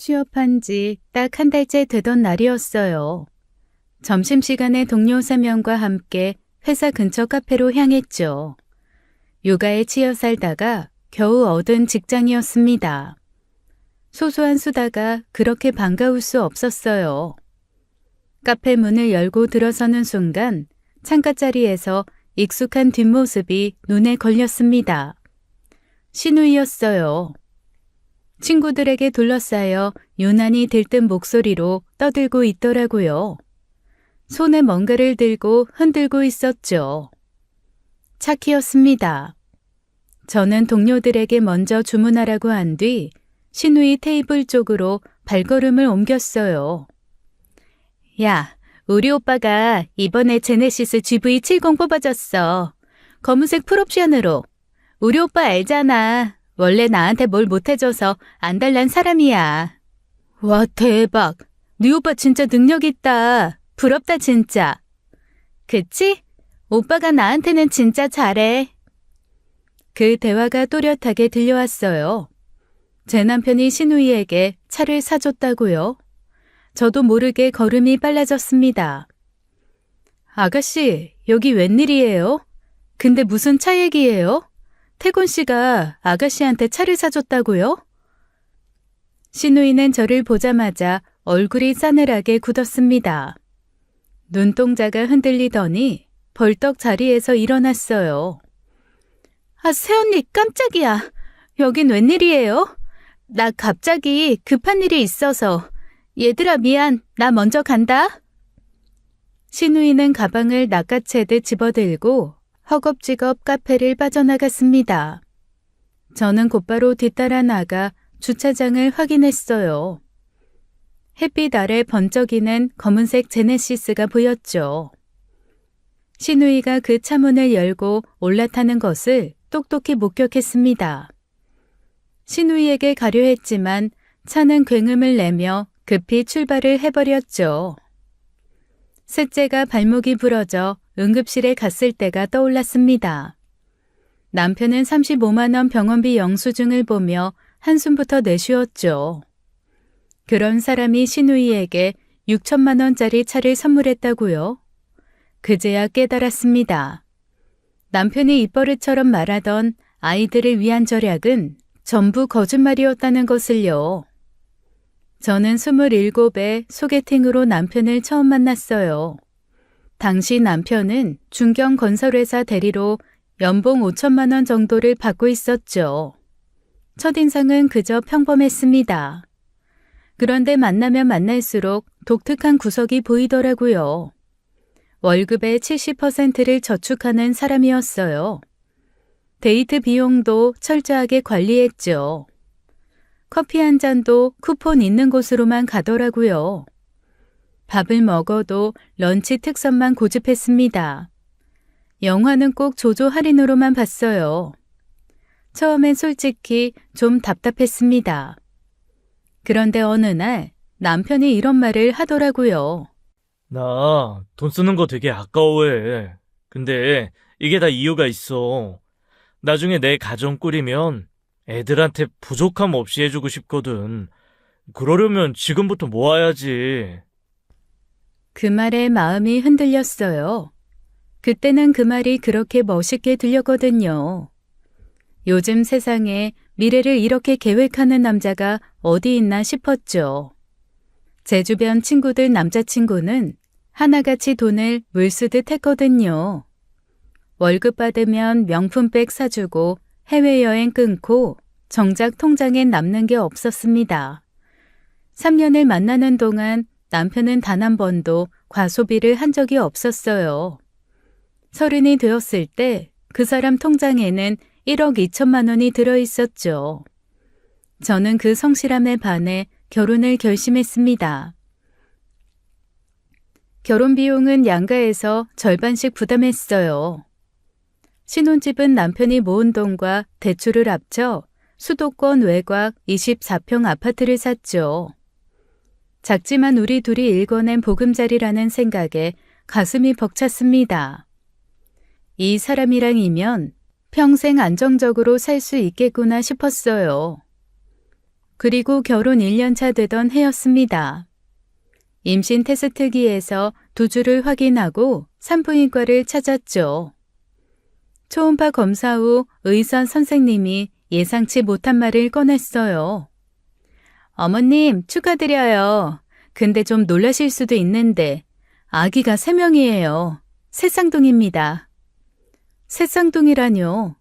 취업한 지 딱 한 달째 되던 날이었어요. 점심시간에 동료 3명과 함께 회사 근처 카페로 향했죠. 육아에 치여 살다가 겨우 얻은 직장이었습니다. 소소한 수다가 그렇게 반가울 수 없었어요. 카페 문을 열고 들어서는 순간 창가 자리에서 익숙한 뒷모습이 눈에 걸렸습니다. 신우이였어요. 친구들에게 둘러싸여 유난히 들뜬 목소리로 떠들고 있더라고요. 손에 뭔가를 들고 흔들고 있었죠. 차키였습니다. 저는 동료들에게 먼저 주문하라고 한 뒤 신우이 테이블 쪽으로 발걸음을 옮겼어요. 야, 우리 오빠가 이번에 제네시스 GV70 뽑아줬어. 검은색 풀옵션으로. 우리 오빠 알잖아. 원래 나한테 뭘 못해줘서 안달난 사람이야. 와, 대박. 네 오빠 진짜 능력 있다. 부럽다 진짜. 그치? 오빠가 나한테는 진짜 잘해. 그 대화가 또렷하게 들려왔어요. 제 남편이 신우이에게 차를 사줬다고요. 저도 모르게 걸음이 빨라졌습니다. 아가씨, 여기 웬일이에요? 근데 무슨 차 얘기예요? 태곤 씨가 아가씨한테 차를 사줬다고요? 신우이는 저를 보자마자 얼굴이 싸늘하게 굳었습니다. 눈동자가 흔들리더니 벌떡 자리에서 일어났어요. 아, 새언니 깜짝이야. 여긴 웬일이에요? 나 갑자기 급한 일이 있어서. 얘들아 미안, 나 먼저 간다. 신우이는 가방을 낚아채듯 집어들고 허겁지겁 카페를 빠져나갔습니다. 저는 곧바로 뒤따라 나가 주차장을 확인했어요. 햇빛 아래 번쩍이는 검은색 제네시스가 보였죠. 신우이가 그 차문을 열고 올라타는 것을 똑똑히 목격했습니다. 신우이에게 가려 했지만 차는 굉음을 내며 급히 출발을 해버렸죠. 셋째가 발목이 부러져 응급실에 갔을 때가 떠올랐습니다. 남편은 35만 원 병원비 영수증을 보며 한숨부터 내쉬었죠. 그런 사람이 신우이에게 6천만 원짜리 차를 선물했다고요? 그제야 깨달았습니다. 남편이 입버릇처럼 말하던 아이들을 위한 절약은 전부 거짓말이었다는 것을요. 저는 27에 소개팅으로 남편을 처음 만났어요. 당시 남편은 중견건설회사 대리로 연봉 5천만 원 정도를 받고 있었죠. 첫인상은 그저 평범했습니다. 그런데 만나면 만날수록 독특한 구석이 보이더라고요. 월급의 70%를 저축하는 사람이었어요. 데이트 비용도 철저하게 관리했죠. 커피 한 잔도 쿠폰 있는 곳으로만 가더라고요. 밥을 먹어도 런치 특선만 고집했습니다. 영화는 꼭 조조 할인으로만 봤어요. 처음엔 솔직히 좀 답답했습니다. 그런데 어느 날 남편이 이런 말을 하더라고요. 나 돈 쓰는 거 되게 아까워해. 근데 이게 다 이유가 있어. 나중에 내 가정 꾸리면 애들한테 부족함 없이 해주고 싶거든. 그러려면 지금부터 모아야지. 그 말에 마음이 흔들렸어요. 그때는 그 말이 그렇게 멋있게 들렸거든요. 요즘 세상에 미래를 이렇게 계획하는 남자가 어디 있나 싶었죠. 제 주변 친구들 남자친구는 하나같이 돈을 물쓰듯 했거든요. 월급 받으면 명품백 사주고 해외여행 끊고 정작 통장엔 남는 게 없었습니다. 3년을 만나는 동안 남편은 단 한 번도 과소비를 한 적이 없었어요. 30이 되었을 때 그 사람 통장에는 1억 2천만 원이 들어있었죠. 저는 그 성실함에 반해 결혼을 결심했습니다. 결혼 비용은 양가에서 절반씩 부담했어요. 신혼집은 남편이 모은 돈과 대출을 합쳐 수도권 외곽 24평 아파트를 샀죠. 작지만 우리 둘이 일궈낸 보금자리라는 생각에 가슴이 벅찼습니다. 이 사람이랑이면 평생 안정적으로 살 수 있겠구나 싶었어요. 그리고 결혼 1년 차 되던 해였습니다. 임신 테스트기에서 두주를 확인하고 산부인과를 찾았죠. 초음파 검사 후 의사 선생님이 예상치 못한 말을 꺼냈어요. 어머님, 축하드려요. 근데 좀 놀라실 수도 있는데 아기가 3명이에요. 새쌍둥이입니다. 새쌍둥이라뇨.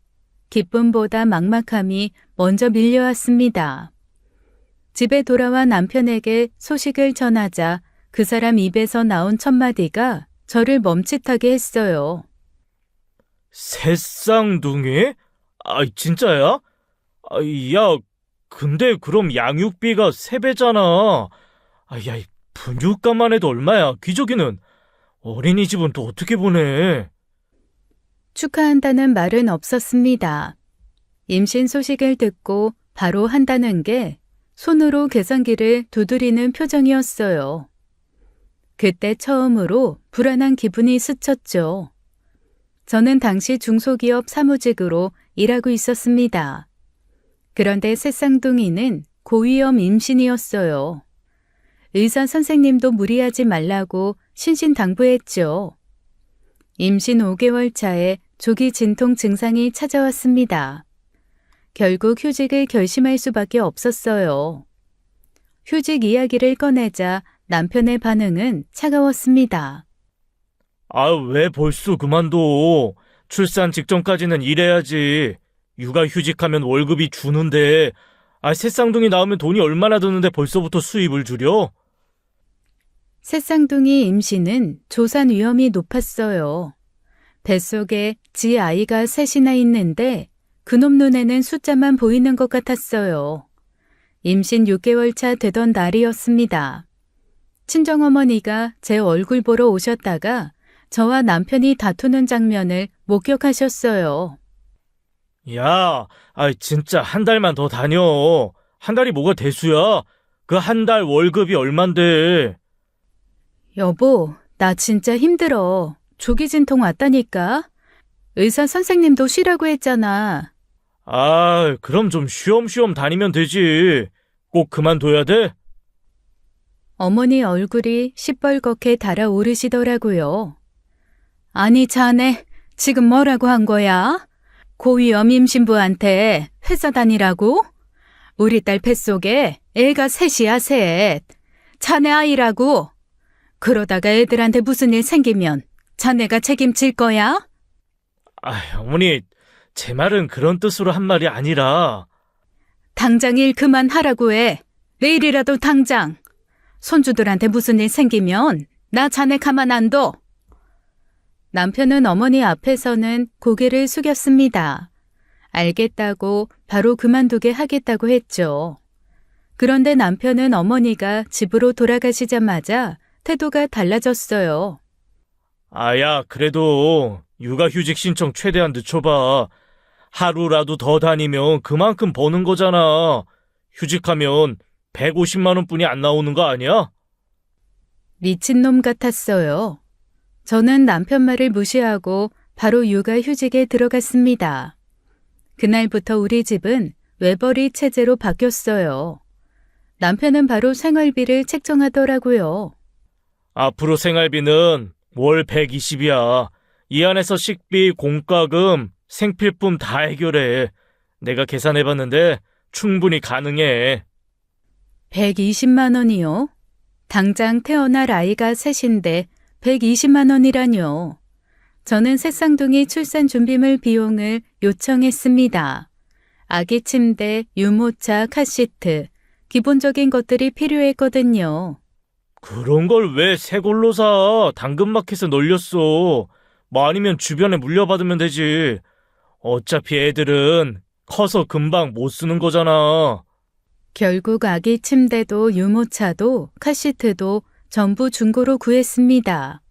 기쁨보다 막막함이 먼저 밀려왔습니다. 집에 돌아와 남편에게 소식을 전하자 그 사람 입에서 나온 첫마디가 저를 멈칫하게 했어요. 새쌍둥이? 아, 진짜야? 아, 야, 근데 그럼 양육비가 3배잖아. 아, 야, 이 분유값만 해도 얼마야? 귀족이는 어린이집은 또 어떻게 보내? 축하한다는 말은 없었습니다. 임신 소식을 듣고 바로 한다는 게 손으로 계산기를 두드리는 표정이었어요. 그때 처음으로 불안한 기분이 스쳤죠. 저는 당시 중소기업 사무직으로 일하고 있었습니다. 그런데 새쌍둥이는 고위험 임신이었어요. 의사 선생님도 무리하지 말라고 신신당부했죠. 임신 5개월 차에 조기 진통 증상이 찾아왔습니다. 결국 휴직을 결심할 수밖에 없었어요. 휴직 이야기를 꺼내자 남편의 반응은 차가웠습니다. 아, 왜 벌써 그만둬? 출산 직전까지는 일해야지. 육아휴직하면 월급이 주는데, 아, 새쌍둥이 낳으면 돈이 얼마나 드는데 벌써부터 수입을 줄여? 새쌍둥이 임신은 조산 위험이 높았어요. 뱃속에 지 아이가 셋이나 있는데 그놈 눈에는 숫자만 보이는 것 같았어요. 임신 6개월 차 되던 날이었습니다. 친정어머니가 제 얼굴 보러 오셨다가 저와 남편이 다투는 장면을 목격하셨어요. 야, 아, 진짜 한 달만 더 다녀. 한 달이 뭐가 대수야? 그 한 달 월급이 얼만데. 여보, 나 진짜 힘들어. 조기 진통 왔다니까. 의사 선생님도 쉬라고 했잖아. 아, 그럼 좀 쉬엄쉬엄 다니면 되지. 꼭 그만둬야 돼? 어머니 얼굴이 시뻘겋게 달아오르시더라고요. 아니 자네 지금 뭐라고 한 거야? 고위험 임신부한테 회사 다니라고? 우리 딸 뱃속에 애가 셋이야 셋. 자네 아이라고. 그러다가 애들한테 무슨 일 생기면 자네가 책임질 거야? 아, 어머니, 제 말은 그런 뜻으로 한 말이 아니라. 당장 일 그만하라고 해. 내일이라도 당장. 손주들한테 무슨 일 생기면 나 자네 가만 안 둬. 남편은 어머니 앞에서는 고개를 숙였습니다. 알겠다고 바로 그만두게 하겠다고 했죠. 그런데 남편은 어머니가 집으로 돌아가시자마자 태도가 달라졌어요. 아야, 그래도 육아휴직 신청 최대한 늦춰봐. 하루라도 더 다니면 그만큼 버는 거잖아. 휴직하면 150만 원뿐이 안 나오는 거 아니야? 미친놈 같았어요. 저는 남편 말을 무시하고 바로 육아휴직에 들어갔습니다. 그날부터 우리 집은 외벌이 체제로 바뀌었어요. 남편은 바로 생활비를 책정하더라고요. 앞으로 생활비는 월 120이야. 이 안에서 식비, 공과금, 생필품 다 해결해. 내가 계산해봤는데 충분히 가능해. 120만 원이요? 당장 태어날 아이가 셋인데 120만 원이라뇨. 저는 새쌍둥이 출산 준비물 비용을 요청했습니다. 아기 침대, 유모차, 카시트, 기본적인 것들이 필요했거든요. 그런 걸 왜 새 걸로 사? 당근마켓에 널렸어. 뭐 아니면 주변에 물려받으면 되지. 어차피 애들은 커서 금방 못 쓰는 거잖아. 결국 아기 침대도 유모차도 카시트도 전부 중고로 구했습니다.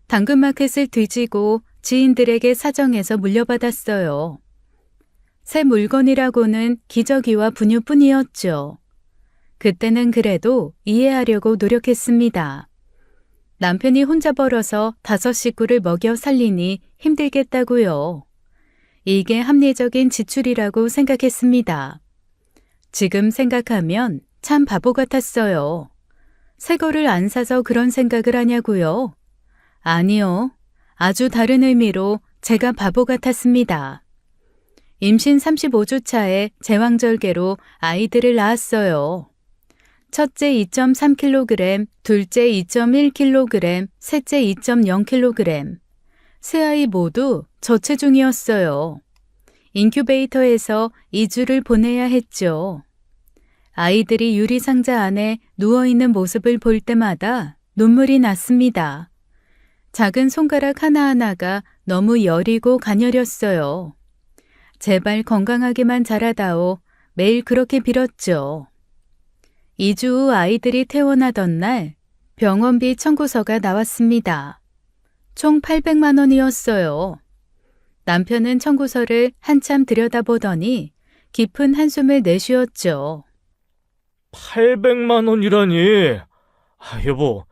당근마켓을 뒤지고 지인들에게 사정해서 물려받았어요. 새 물건이라고는 기저귀와 분유뿐이었죠. 그때는 그래도 이해하려고 노력했습니다. 남편이 혼자 벌어서 5 식구를 먹여 살리니 힘들겠다고요. 이게 합리적인 지출이라고 생각했습니다. 지금 생각하면 참 바보 같았어요. 새 거를 안 사서 그런 생각을 하냐고요? 아니요. 아주 다른 의미로 제가 바보 같았습니다. 임신 35주 차에 제왕절개로 아이들을 낳았어요. 첫째 2.3kg, 둘째 2.1kg, 셋째 2.0kg. 세 아이 모두 저체중이었어요. 인큐베이터에서 2주를 보내야 했죠. 아이들이 유리상자 안에 누워있는 모습을 볼 때마다 눈물이 났습니다. 작은 손가락 하나하나가 너무 여리고 가녀렸어요. 제발 건강하게만 자라다오. 매일 그렇게 빌었죠. 2주 후 아이들이 퇴원하던 날 병원비 청구서가 나왔습니다. 총 800만 원이었어요. 남편은 청구서를 한참 들여다보더니 깊은 한숨을 내쉬었죠. 800만 원이라니. 여보,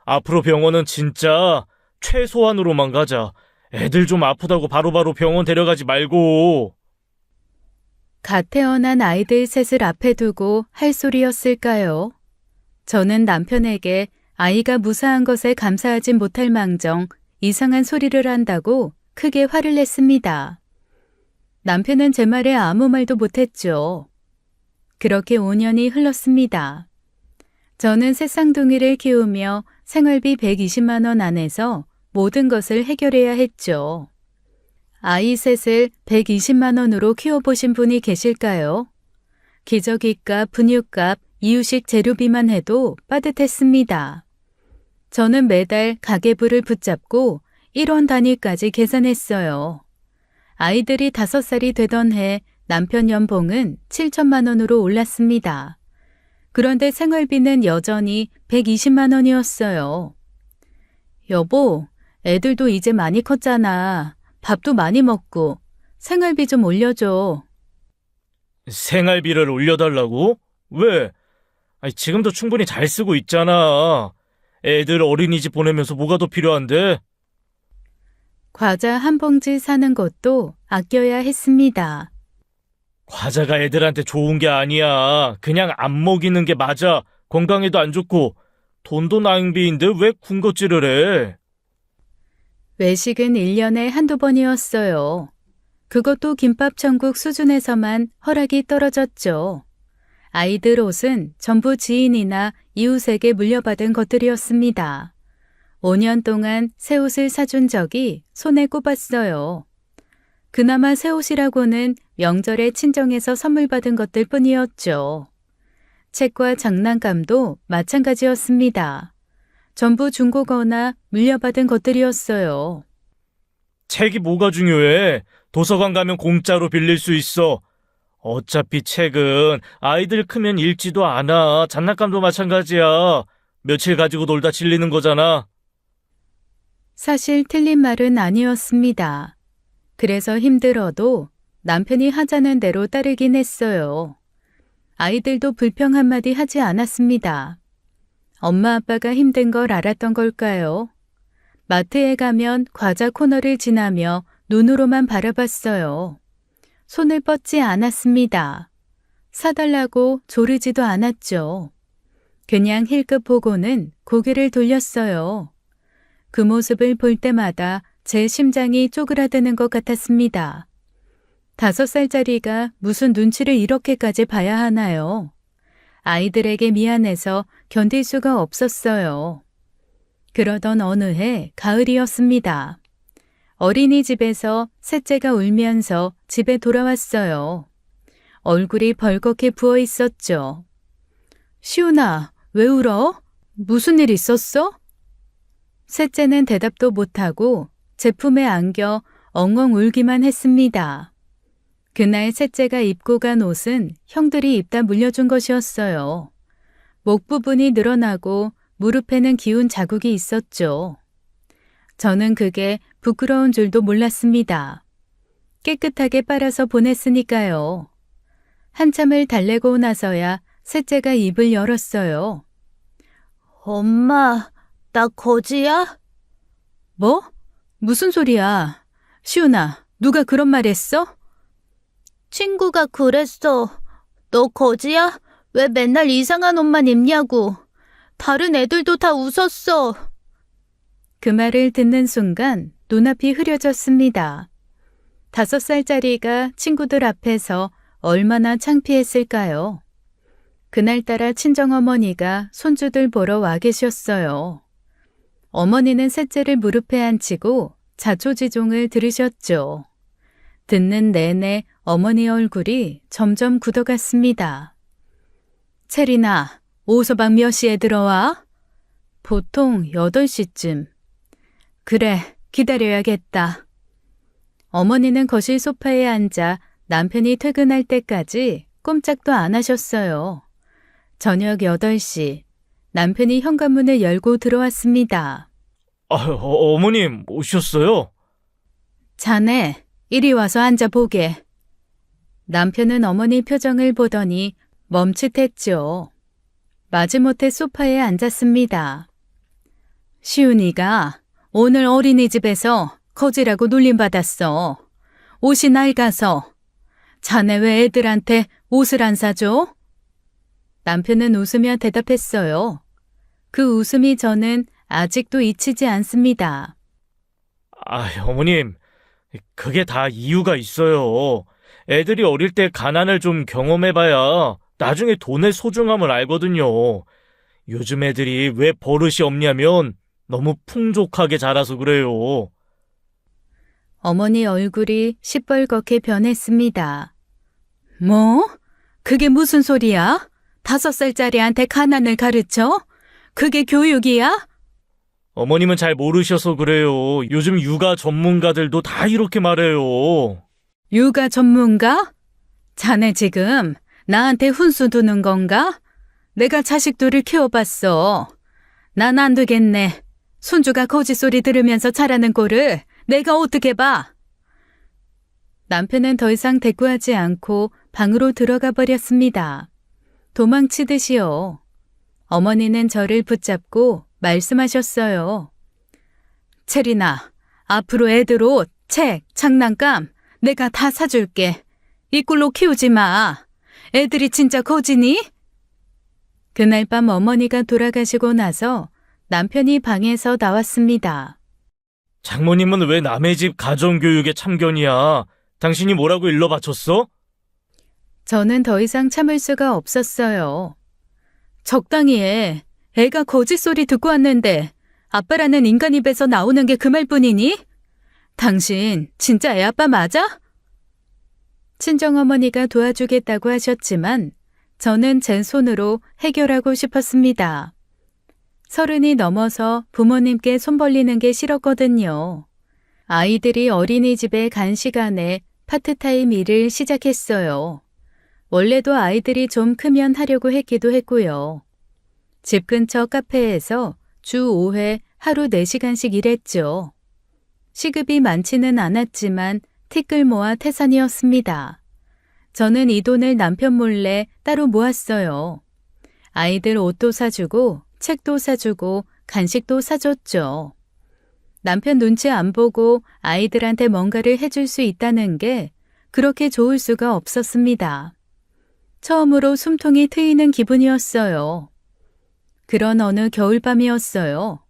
앞으로 병원은 진짜 최소한으로만 가자. 애들 좀 아프다고 바로바로 병원 데려가지 말고. 갓 태어난 아이들 셋을 앞에 두고 할 소리였을까요? 저는 남편에게 아이가 무사한 것에 감사하진 못할 망정 이상한 소리를 한다고 크게 화를 냈습니다. 남편은 제 말에 아무 말도 못했죠. 그렇게 5년이 흘렀습니다. 저는 새 쌍둥이를 키우며 생활비 120만 원 안에서 모든 것을 해결해야 했죠. 아이 셋을 120만 원으로 키워보신 분이 계실까요? 기저귀값, 분유값, 이유식 재료비만 해도 빠듯했습니다. 저는 매달 가계부를 붙잡고 1원 단위까지 계산했어요. 아이들이 5살이 되던 해 남편 연봉은 7천만 원으로 올랐습니다. 그런데 생활비는 여전히 120만 원이었어요. 여보, 애들도 이제 많이 컸잖아. 밥도 많이 먹고 생활비 좀 올려줘. 생활비를 올려달라고? 왜? 지금도 충분히 잘 쓰고 있잖아. 애들 어린이집 보내면서 뭐가 더 필요한데? 과자 한 봉지 사는 것도 아껴야 했습니다. 과자가 애들한테 좋은 게 아니야. 그냥 안 먹이는 게 맞아. 건강에도 안 좋고. 돈도 낭비인데 왜 군것질을 해? 외식은 1년에 한두 번이었어요. 그것도 김밥 천국 수준에서만 허락이 떨어졌죠. 아이들 옷은 전부 지인이나 이웃에게 물려받은 것들이었습니다. 5년 동안 새 옷을 사준 적이 손에 꼽았어요. 그나마 새 옷이라고는 명절에 친정에서 선물 받은 것들 뿐이었죠. 책과 장난감도 마찬가지였습니다. 전부 중고거나 물려받은 것들이었어요. 책이 뭐가 중요해? 도서관 가면 공짜로 빌릴 수 있어. 어차피 책은 아이들 크면 읽지도 않아. 장난감도 마찬가지야. 며칠 가지고 놀다 질리는 거잖아. 사실 틀린 말은 아니었습니다. 그래서 힘들어도 남편이 하자는 대로 따르긴 했어요. 아이들도 불평 한마디 하지 않았습니다. 엄마 아빠가 힘든 걸 알았던 걸까요? 마트에 가면 과자 코너를 지나며 눈으로만 바라봤어요. 손을 뻗지 않았습니다. 사달라고 조르지도 않았죠. 그냥 힐끗 보고는 고개를 돌렸어요. 그 모습을 볼 때마다 제 심장이 쪼그라드는 것 같았습니다. 5살짜리가 무슨 눈치를 이렇게까지 봐야 하나요? 아이들에게 미안해서 견딜 수가 없었어요. 그러던 어느 해 가을이었습니다. 어린이집에서 셋째가 울면서 집에 돌아왔어요. 얼굴이 벌겋게 부어 있었죠. 시훈아, 왜 울어? 무슨 일 있었어? 셋째는 대답도 못하고 제품에 안겨 엉엉 울기만 했습니다. 그날 셋째가 입고 간 옷은 형들이 입다 물려준 것이었어요. 목 부분이 늘어나고 무릎에는 기운 자국이 있었죠. 저는 그게 부끄러운 줄도 몰랐습니다. 깨끗하게 빨아서 보냈으니까요. 한참을 달래고 나서야 셋째가 입을 열었어요. 엄마, 나 거지야? 뭐? 무슨 소리야? 시훈아, 누가 그런 말 했어? 친구가 그랬어. 너 거지야? 왜 맨날 이상한 옷만 입냐고. 다른 애들도 다 웃었어. 그 말을 듣는 순간 눈앞이 흐려졌습니다. 5살짜리가 친구들 앞에서 얼마나 창피했을까요? 그날따라 친정어머니가 손주들 보러 와 계셨어요. 어머니는 셋째를 무릎에 앉히고 자초지종을 들으셨죠. 듣는 내내 어머니 얼굴이 점점 굳어갔습니다. 체리나, 오서방 몇 시에 들어와? 보통 8시쯤. 그래, 기다려야겠다. 어머니는 거실 소파에 앉아 남편이 퇴근할 때까지 꼼짝도 안 하셨어요. 저녁 8시, 남편이 현관문을 열고 들어왔습니다. 어머님, 오셨어요? 자네, 이리 와서 앉아보게. 남편은 어머니 표정을 보더니 멈칫했죠. 마지못해 소파에 앉았습니다. 시훈이가 오늘 어린이집에서 거지라고 놀림받았어. 옷이 낡아서. 자네 왜 애들한테 옷을 안 사줘? 남편은 웃으며 대답했어요. 그 웃음이 저는 아직도 잊히지 않습니다. 어머님, 그게 다 이유가 있어요. 애들이 어릴 때 가난을 좀 경험해봐야 나중에 돈의 소중함을 알거든요. 요즘 애들이 왜 버릇이 없냐면 너무 풍족하게 자라서 그래요. 어머니 얼굴이 시뻘겋게 변했습니다. 뭐? 그게 무슨 소리야? 5살짜리한테 가난을 가르쳐? 그게 교육이야? 어머님은 잘 모르셔서 그래요. 요즘 육아 전문가들도 다 이렇게 말해요. 육아 전문가? 자네 지금 나한테 훈수 두는 건가? 내가 자식들을 키워봤어. 난 안 되겠네. 손주가 거짓소리 들으면서 자라는 꼴을 내가 어떻게 봐? 남편은 더 이상 대꾸하지 않고 방으로 들어가 버렸습니다. 도망치듯이요. 어머니는 저를 붙잡고 말씀하셨어요. 체리나, 앞으로 애들 옷, 책, 장난감 내가 다 사줄게. 이 꼴로 키우지 마. 애들이 진짜 거지니? 그날 밤 어머니가 돌아가시고 나서 남편이 방에서 나왔습니다. 장모님은 왜 남의 집 가정교육에 참견이야? 당신이 뭐라고 일러 바쳤어? 저는 더 이상 참을 수가 없었어요. 적당히 해. 애가 거짓소리 듣고 왔는데 아빠라는 인간 입에서 나오는 게 그 말뿐이니? 당신 진짜 애 아빠 맞아? 친정어머니가 도와주겠다고 하셨지만 저는 제 손으로 해결하고 싶었습니다. 30이 넘어서 부모님께 손 벌리는 게 싫었거든요. 아이들이 어린이집에 간 시간에 파트타임 일을 시작했어요. 원래도 아이들이 좀 크면 하려고 했기도 했고요. 집 근처 카페에서 주 5회 하루 4시간씩 일했죠. 시급이 많지는 않았지만 티끌 모아 태산이었습니다. 저는 이 돈을 남편 몰래 따로 모았어요. 아이들 옷도 사주고 책도 사주고 간식도 사줬죠. 남편 눈치 안 보고 아이들한테 뭔가를 해줄 수 있다는 게 그렇게 좋을 수가 없었습니다. 처음으로 숨통이 트이는 기분이었어요. 그런 어느 겨울밤이었어요.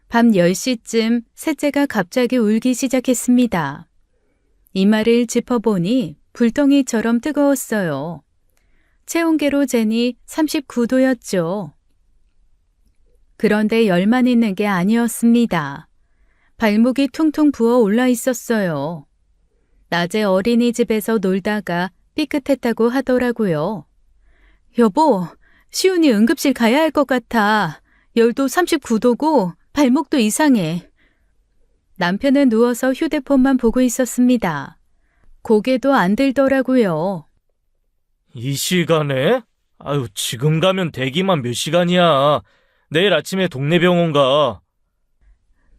밤 10시쯤 셋째가 갑자기 울기 시작했습니다. 이마를 짚어보니 불덩이처럼 뜨거웠어요. 체온계로 재니 39도였죠. 그런데 열만 있는 게 아니었습니다. 발목이 퉁퉁 부어 올라 있었어요. 낮에 어린이집에서 놀다가 삐끗했다고 하더라고요. 여보, 시훈이 응급실 가야 할 것 같아. 열도 39도고 발목도 이상해. 남편은 누워서 휴대폰만 보고 있었습니다. 고개도 안 들더라고요. 이 시간에? 지금 가면 대기만 몇 시간이야. 내일 아침에 동네 병원 가.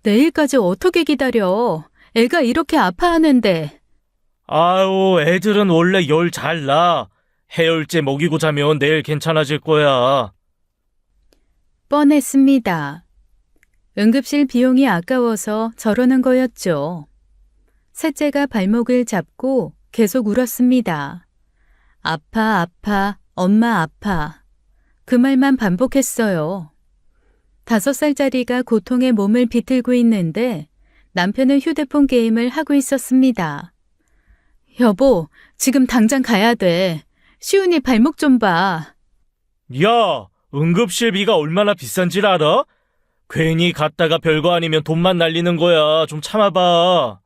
내일까지 어떻게 기다려? 애가 이렇게 아파하는데. 애들은 원래 열 잘 나. 해열제 먹이고 자면 내일 괜찮아질 거야. 뻔했습니다. 응급실 비용이 아까워서 저러는 거였죠. 셋째가 발목을 잡고 계속 울었습니다. 아파, 아파, 엄마 아파. 그 말만 반복했어요. 5살짜리가 고통에 몸을 비틀고 있는데 남편은 휴대폰 게임을 하고 있었습니다. 여보, 지금 당장 가야 돼. 시훈이 발목 좀 봐. 야, 응급실비가 얼마나 비싼지 알아? 괜히 갔다가 별거 아니면 돈만 날리는 거야. 좀 참아봐.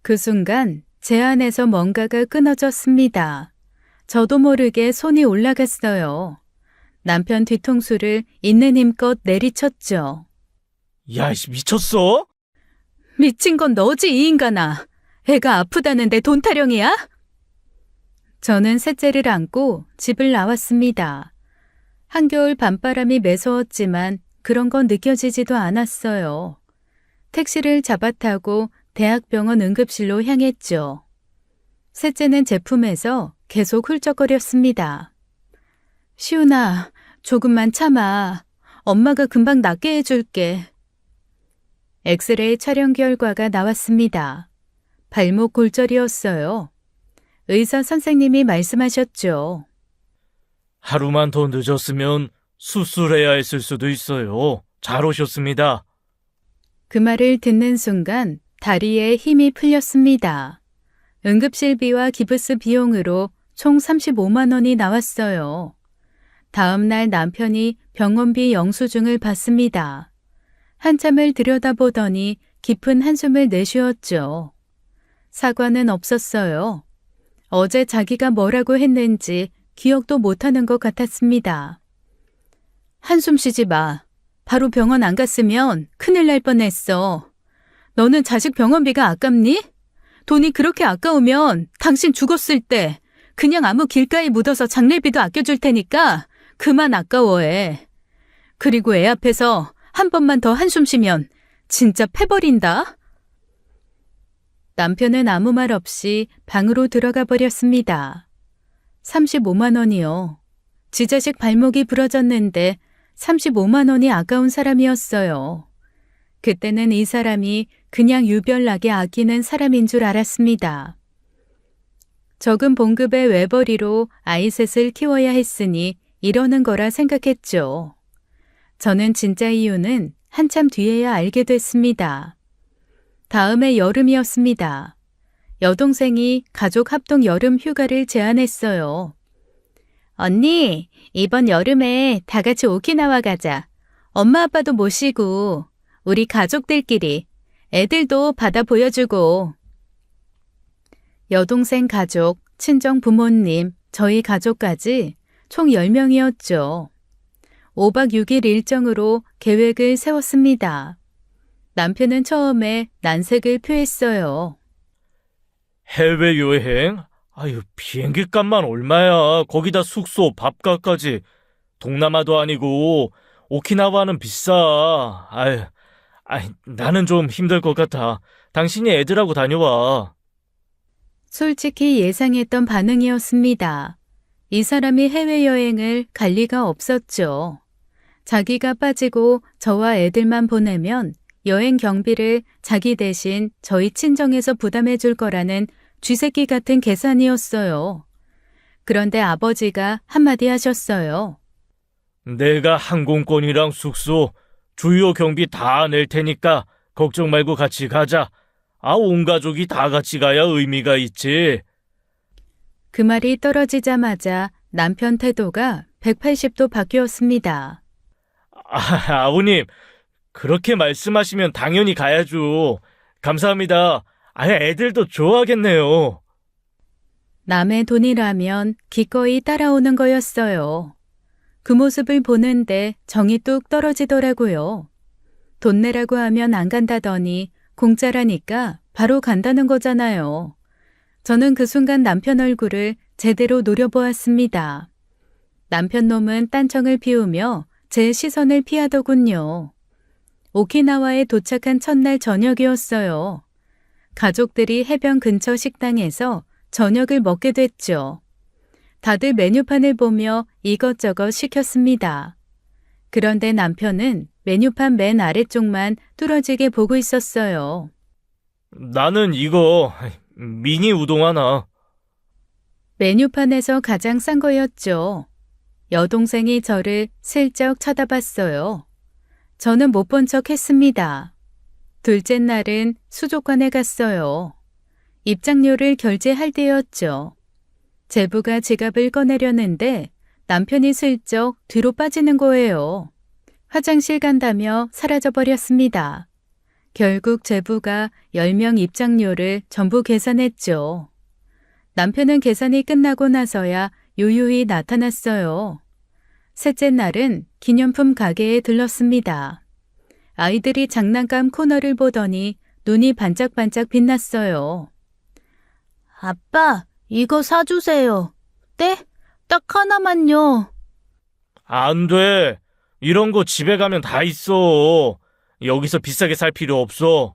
그 순간 제 안에서 뭔가가 끊어졌습니다. 저도 모르게 손이 올라갔어요. 남편 뒤통수를 있는 힘껏 내리쳤죠. 야, 이씨, 미쳤어? 미친 건 너지, 이 인간아. 애가 아프다는데 돈 타령이야? 저는 셋째를 안고 집을 나왔습니다. 한겨울 밤바람이 매서웠지만 그런 건 느껴지지도 않았어요. 택시를 잡아 타고 대학병원 응급실로 향했죠. 셋째는 제품에서 계속 훌쩍거렸습니다. 시훈아, 조금만 참아. 엄마가 금방 낫게 해줄게. 엑스레이 촬영 결과가 나왔습니다. 발목 골절이었어요. 의사 선생님이 말씀하셨죠. 하루만 더 늦었으면 수술해야 했을 수도 있어요. 잘 오셨습니다. 그 말을 듣는 순간 다리에 힘이 풀렸습니다. 응급실비와 기부스 비용으로 총 35만 원이 나왔어요. 다음 날 남편이 병원비 영수증을 받습니다. 한참을 들여다보더니 깊은 한숨을 내쉬었죠. 사과는 없었어요. 어제 자기가 뭐라고 했는지 기억도 못하는 것 같았습니다. 한숨 쉬지 마. 바로 병원 안 갔으면 큰일 날 뻔했어. 너는 자식 병원비가 아깝니? 돈이 그렇게 아까우면 당신 죽었을 때 그냥 아무 길가에 묻어서 장례비도 아껴줄 테니까 그만 아까워해. 그리고 애 앞에서 한 번만 더 한숨 쉬면 진짜 패버린다. 남편은 아무 말 없이 방으로 들어가 버렸습니다. 35만 원이요. 지 자식 발목이 부러졌는데 35만 원이 아까운 사람이었어요. 그때는 이 사람이 그냥 유별나게 아끼는 사람인 줄 알았습니다. 적은 봉급의 외벌이로 아이 셋을 키워야 했으니 이러는 거라 생각했죠. 저는 진짜 이유는 한참 뒤에야 알게 됐습니다. 다음해 여름이었습니다. 여동생이 가족 합동 여름 휴가를 제안했어요. 언니, 이번 여름에 다 같이 오키나와 가자. 엄마 아빠도 모시고 우리 가족들끼리 애들도 바다 보여주고. 여동생 가족, 친정 부모님, 저희 가족까지 총 10명이었죠. 5박 6일 일정으로 계획을 세웠습니다. 남편은 처음에 난색을 표했어요. 해외여행? 아유, 비행기 값만 얼마야. 거기다 숙소, 밥값까지. 동남아도 아니고 오키나와는 비싸. 아유, 나는 좀 힘들 것 같아. 당신이 애들하고 다녀와. 솔직히 예상했던 반응이었습니다. 이 사람이 해외여행을 갈 리가 없었죠. 자기가 빠지고 저와 애들만 보내면 여행 경비를 자기 대신 저희 친정에서 부담해 줄 거라는 쥐새끼 같은 계산이었어요. 그런데 아버지가 한마디 하셨어요. 내가 항공권이랑 숙소, 주요 경비 다 낼 테니까 걱정 말고 같이 가자. 온 가족이 다 같이 가야 의미가 있지. 그 말이 떨어지자마자 남편 태도가 180도 바뀌었습니다. 아버님, 그렇게 말씀하시면 당연히 가야죠. 감사합니다. 애들도 좋아하겠네요. 남의 돈이라면 기꺼이 따라오는 거였어요. 그 모습을 보는데 정이 뚝 떨어지더라고요. 돈 내라고 하면 안 간다더니 공짜라니까 바로 간다는 거잖아요. 저는 그 순간 남편 얼굴을 제대로 노려보았습니다. 남편 놈은 딴청을 피우며 제 시선을 피하더군요. 오키나와에 도착한 첫날 저녁이었어요. 가족들이 해변 근처 식당에서 저녁을 먹게 됐죠. 다들 메뉴판을 보며 이것저것 시켰습니다. 그런데 남편은 메뉴판 맨 아래쪽만 뚫어지게 보고 있었어요. 나는 이거 미니 우동 하나. 메뉴판에서 가장 싼 거였죠. 여동생이 저를 슬쩍 쳐다봤어요. 저는 못 본 척 했습니다. 둘째 날은 수족관에 갔어요. 입장료를 결제할 때였죠. 제부가 지갑을 꺼내려는데 남편이 슬쩍 뒤로 빠지는 거예요. 화장실 간다며 사라져버렸습니다. 결국 제부가 10명 입장료를 전부 계산했죠. 남편은 계산이 끝나고 나서야 요요히 나타났어요. 셋째 날은 기념품 가게에 들렀습니다. 아이들이 장난감 코너를 보더니 눈이 반짝반짝 빛났어요. 아빠, 이거 사주세요. 네? 딱 하나만요. 안 돼. 이런 거 집에 가면 다 있어. 여기서 비싸게 살 필요 없어.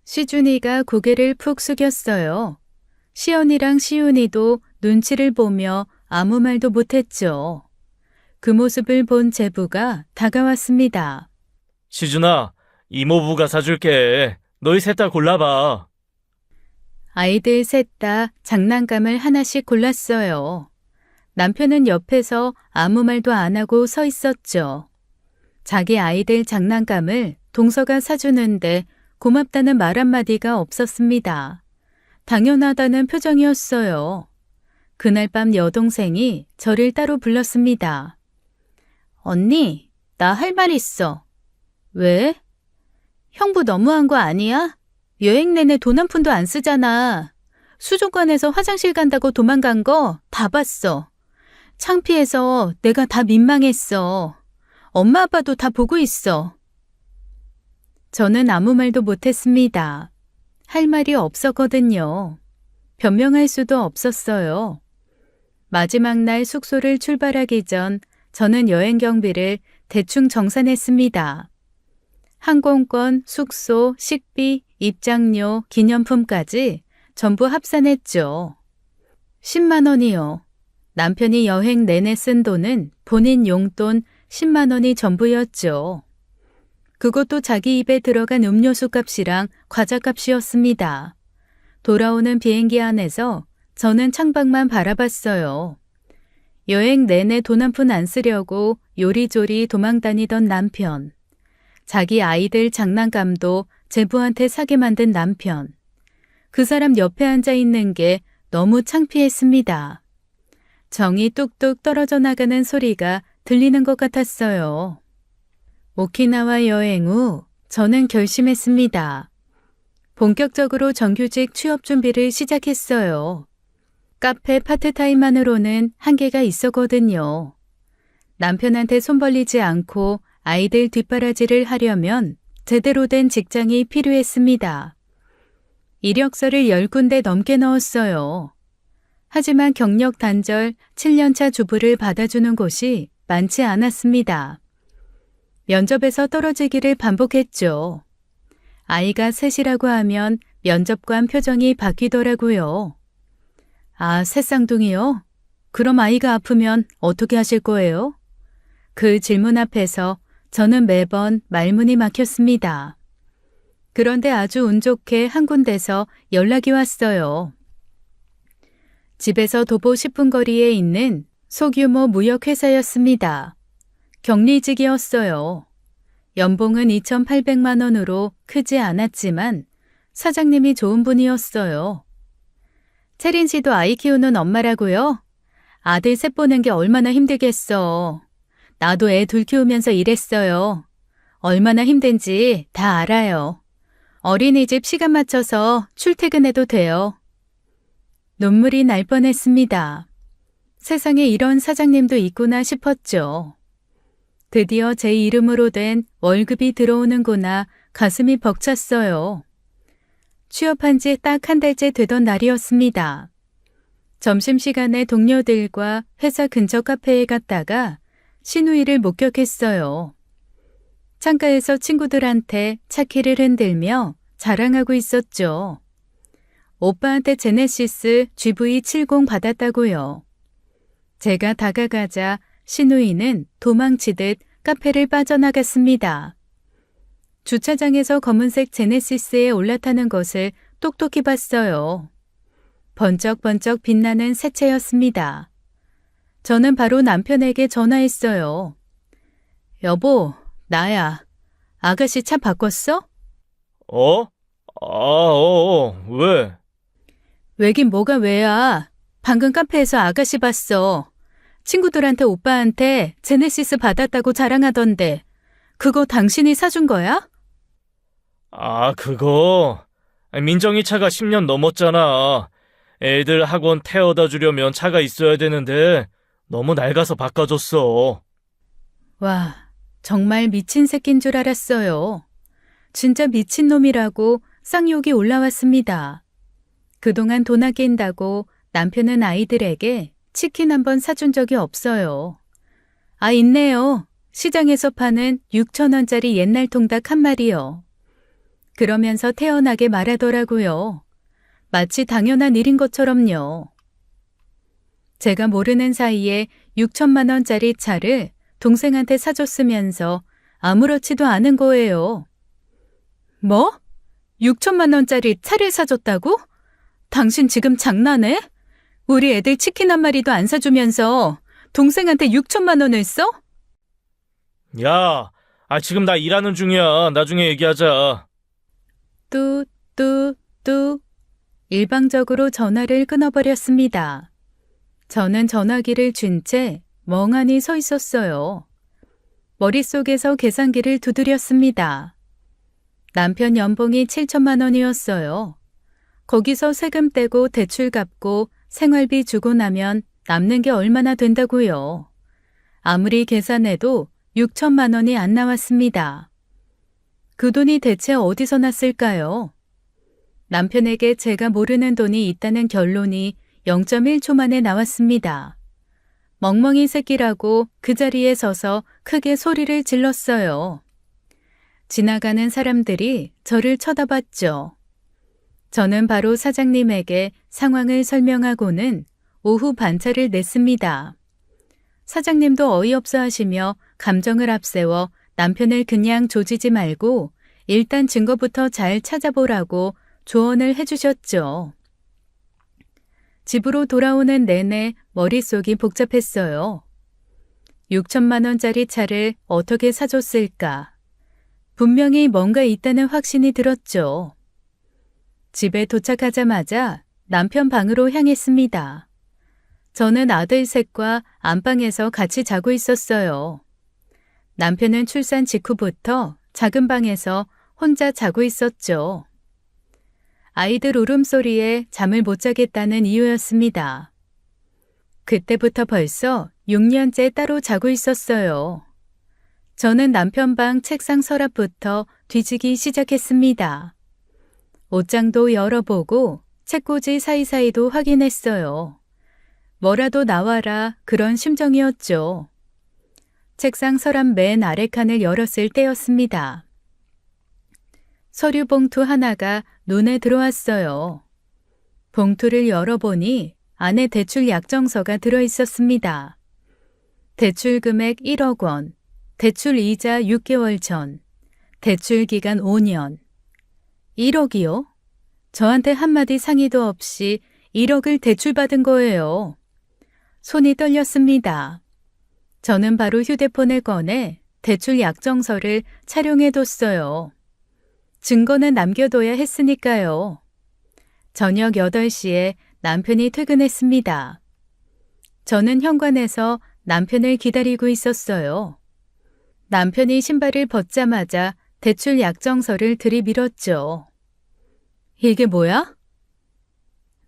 시준이가 고개를 푹 숙였어요. 시연이랑 시윤이도 눈치를 보며 아무 말도 못했죠. 그 모습을 본 제부가 다가왔습니다. 시준아, 이모부가 사줄게. 너희 셋 다 골라봐. 아이들 셋 다 장난감을 하나씩 골랐어요. 남편은 옆에서 아무 말도 안 하고 서 있었죠. 자기 아이들 장난감을 동서가 사주는데 고맙다는 말 한마디가 없었습니다. 당연하다는 표정이었어요. 그날 밤 여동생이 저를 따로 불렀습니다. 언니, 나 할 말 있어. 왜? 형부 너무한 거 아니야? 여행 내내 돈 한 푼도 안 쓰잖아. 수족관에서 화장실 간다고 도망간 거 다 봤어. 창피해서 내가 다 민망했어. 엄마 아빠도 다 보고 있어. 저는 아무 말도 못했습니다. 할 말이 없었거든요. 변명할 수도 없었어요. 마지막 날 숙소를 출발하기 전 저는 여행 경비를 대충 정산했습니다. 항공권, 숙소, 식비, 입장료, 기념품까지 전부 합산했죠. 10만 원이요. 남편이 여행 내내 쓴 돈은 본인 용돈 10만 원이 전부였죠. 그것도 자기 입에 들어간 음료수 값이랑 과자 값이었습니다. 돌아오는 비행기 안에서 저는 창밖만 바라봤어요. 여행 내내 돈 한 푼 안 쓰려고 요리조리 도망다니던 남편. 자기 아이들 장난감도 제부한테 사게 만든 남편. 그 사람 옆에 앉아 있는 게 너무 창피했습니다. 정이 뚝뚝 떨어져 나가는 소리가 들리는 것 같았어요. 오키나와 여행 후 저는 결심했습니다. 본격적으로 정규직 취업 준비를 시작했어요. 카페 파트타임만으로는 한계가 있었거든요. 남편한테 손 벌리지 않고 아이들 뒷바라지를 하려면 제대로 된 직장이 필요했습니다. 이력서를 10군데 넘게 넣었어요. 하지만 경력 단절 7년차 주부를 받아주는 곳이 많지 않았습니다. 면접에서 떨어지기를 반복했죠. 아이가 셋이라고 하면 면접관 표정이 바뀌더라고요. 아, 셋쌍둥이요? 그럼 아이가 아프면 어떻게 하실 거예요? 그 질문 앞에서 저는 매번 말문이 막혔습니다. 그런데 아주 운 좋게 한 군데서 연락이 왔어요. 집에서 도보 10분 거리에 있는 소규모 무역회사였습니다. 격리직이었어요. 연봉은 2,800만 원으로 크지 않았지만 사장님이 좋은 분이었어요. 채린 씨도 아이 키우는 엄마라고요? 아들 셋 보는 게 얼마나 힘들겠어. 나도 애 둘 키우면서 일했어요. 얼마나 힘든지 다 알아요. 어린이집 시간 맞춰서 출퇴근해도 돼요. 눈물이 날 뻔했습니다. 세상에 이런 사장님도 있구나 싶었죠. 드디어 제 이름으로 된 월급이 들어오는구나 가슴이 벅찼어요. 취업한 지 딱 한 달째 되던 날이었습니다. 점심시간에 동료들과 회사 근처 카페에 갔다가 신우이를 목격했어요. 창가에서 친구들한테 차키를 흔들며 자랑하고 있었죠. 오빠한테 제네시스 GV70 받았다고요. 제가 다가가자 신우이는 도망치듯 카페를 빠져나갔습니다. 주차장에서 검은색 제네시스에 올라타는 것을 똑똑히 봤어요. 번쩍번쩍 빛나는 새 차였습니다. 저는 바로 남편에게 전화했어요. 여보, 나야. 아가씨 차 바꿨어? 어? 왜? 왜긴 뭐가 왜야. 방금 카페에서 아가씨 봤어. 친구들한테 오빠한테 제네시스 받았다고 자랑하던데 그거 당신이 사준 거야? 그거. 민정이 차가 10년 넘었잖아. 애들 학원 태워다 주려면 차가 있어야 되는데 너무 낡아서 바꿔줬어. 와, 정말 미친 새끼인 줄 알았어요. 진짜 미친놈이라고 쌍욕이 올라왔습니다. 그동안 돈 아낀다고 남편은 아이들에게 치킨 한 번 사준 적이 없어요. 있네요. 시장에서 파는 6,000원짜리 옛날 통닭 한 마리요. 그러면서 태연하게 말하더라고요. 마치 당연한 일인 것처럼요. 제가 모르는 사이에 6천만 원짜리 차를 동생한테 사줬으면서 아무렇지도 않은 거예요. 뭐? 6천만 원짜리 차를 사줬다고? 당신 지금 장난해? 우리 애들 치킨 한 마리도 안 사주면서 동생한테 6천만 원을 써? 야, 지금 나 일하는 중이야. 나중에 얘기하자. 뚜. 일방적으로 전화를 끊어버렸습니다. 저는 전화기를 쥔 채 멍하니 서 있었어요. 머릿속에서 계산기를 두드렸습니다. 남편 연봉이 7천만 원이었어요. 거기서 세금 떼고 대출 갚고 생활비 주고 나면 남는 게 얼마나 된다고요. 아무리 계산해도 6천만 원이 안 나왔습니다. 그 돈이 대체 어디서 났을까요? 남편에게 제가 모르는 돈이 있다는 결론이 0.1초 만에 나왔습니다. 멍멍이 새끼라고 그 자리에 서서 크게 소리를 질렀어요. 지나가는 사람들이 저를 쳐다봤죠. 저는 바로 사장님에게 상황을 설명하고는 오후 반차를 냈습니다. 사장님도 어이없어 하시며 감정을 앞세워 남편을 그냥 조지지 말고 일단 증거부터 잘 찾아보라고 조언을 해주셨죠. 집으로 돌아오는 내내 머릿속이 복잡했어요. 6천만 원짜리 차를 어떻게 사줬을까? 분명히 뭔가 있다는 확신이 들었죠. 집에 도착하자마자 남편 방으로 향했습니다. 저는 아들 셋과 안방에서 같이 자고 있었어요. 남편은 출산 직후부터 작은 방에서 혼자 자고 있었죠. 아이들 울음소리에 잠을 못 자겠다는 이유였습니다. 그때부터 벌써 6년째 따로 자고 있었어요. 저는 남편 방 책상 서랍부터 뒤지기 시작했습니다. 옷장도 열어보고 책꽂이 사이사이도 확인했어요. 뭐라도 나와라 그런 심정이었죠. 책상 서랍 맨 아래 칸을 열었을 때였습니다. 서류 봉투 하나가 눈에 들어왔어요. 봉투를 열어보니 안에 대출 약정서가 들어있었습니다. 대출 금액 1억 원, 대출 이자 6개월 전, 대출 기간 5년. 1억이요? 저한테 한마디 상의도 없이 1억을 대출받은 거예요. 손이 떨렸습니다. 저는 바로 휴대폰을 꺼내 대출 약정서를 촬영해뒀어요. 증거는 남겨둬야 했으니까요. 저녁 8시에 남편이 퇴근했습니다. 저는 현관에서 남편을 기다리고 있었어요. 남편이 신발을 벗자마자 대출 약정서를 들이밀었죠. 이게 뭐야?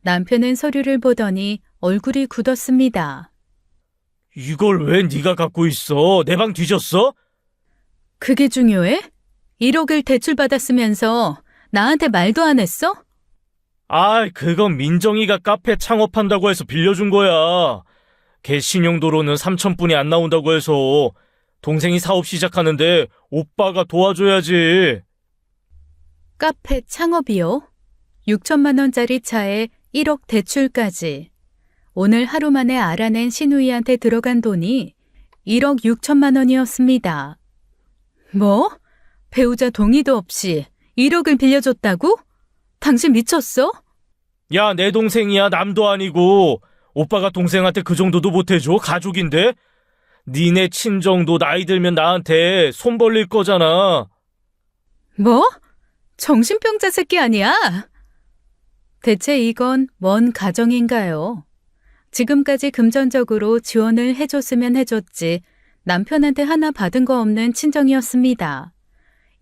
남편은 서류를 보더니 얼굴이 굳었습니다. 이걸 왜 네가 갖고 있어? 내 방 뒤졌어? 그게 중요해? 1억을 대출받았으면서 나한테 말도 안 했어? 그건 민정이가 카페 창업한다고 해서 빌려준 거야. 걔 신용도로는 3천뿐이 안 나온다고 해서 동생이 사업 시작하는데 오빠가 도와줘야지. 카페 창업이요? 6천만 원짜리 차에 1억 대출까지. 오늘 하루 만에 알아낸 신우이한테 들어간 돈이 1억 6천만 원이었습니다. 뭐? 배우자 동의도 없이 1억을 빌려줬다고? 당신 미쳤어? 야, 내 동생이야. 남도 아니고. 오빠가 동생한테 그 정도도 못해줘? 가족인데? 니네 친정도 나이 들면 나한테 손 벌릴 거잖아. 뭐? 정신병자 새끼 아니야? 대체 이건 뭔 가정인가요? 지금까지 금전적으로 지원을 해줬으면 해줬지 남편한테 하나 받은 거 없는 친정이었습니다.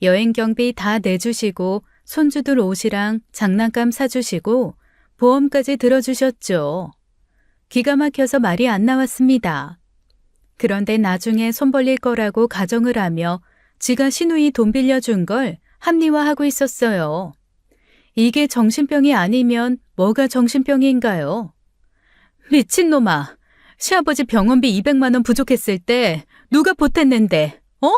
여행 경비 다 내주시고 손주들 옷이랑 장난감 사주시고 보험까지 들어주셨죠. 기가 막혀서 말이 안 나왔습니다. 그런데 나중에 손 벌릴 거라고 가정을 하며 지가 시누이 돈 빌려준 걸 합리화하고 있었어요. 이게 정신병이 아니면 뭐가 정신병인가요? 미친놈아. 시아버지 병원비 200만 원 부족했을 때 누가 보탰는데, 어?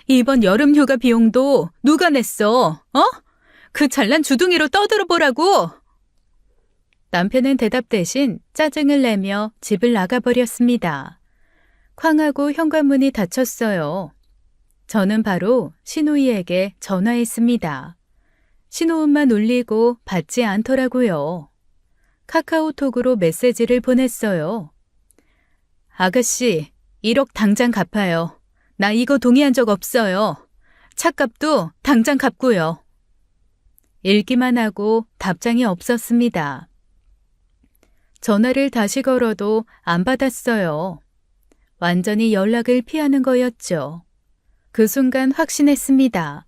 이번 여름 휴가 비용도 누가 냈어, 어? 그 잘난 주둥이로 떠들어 보라고! 남편은 대답 대신 짜증을 내며 집을 나가버렸습니다. 쾅하고 현관문이 닫혔어요. 저는 바로 시누이에게 전화했습니다. 신호음만 울리고 받지 않더라고요. 카카오톡으로 메시지를 보냈어요. 아가씨, 1억 당장 갚아요. 나 이거 동의한 적 없어요. 차값도 당장 갚고요. 읽기만 하고 답장이 없었습니다. 전화를 다시 걸어도 안 받았어요. 완전히 연락을 피하는 거였죠. 그 순간 확신했습니다.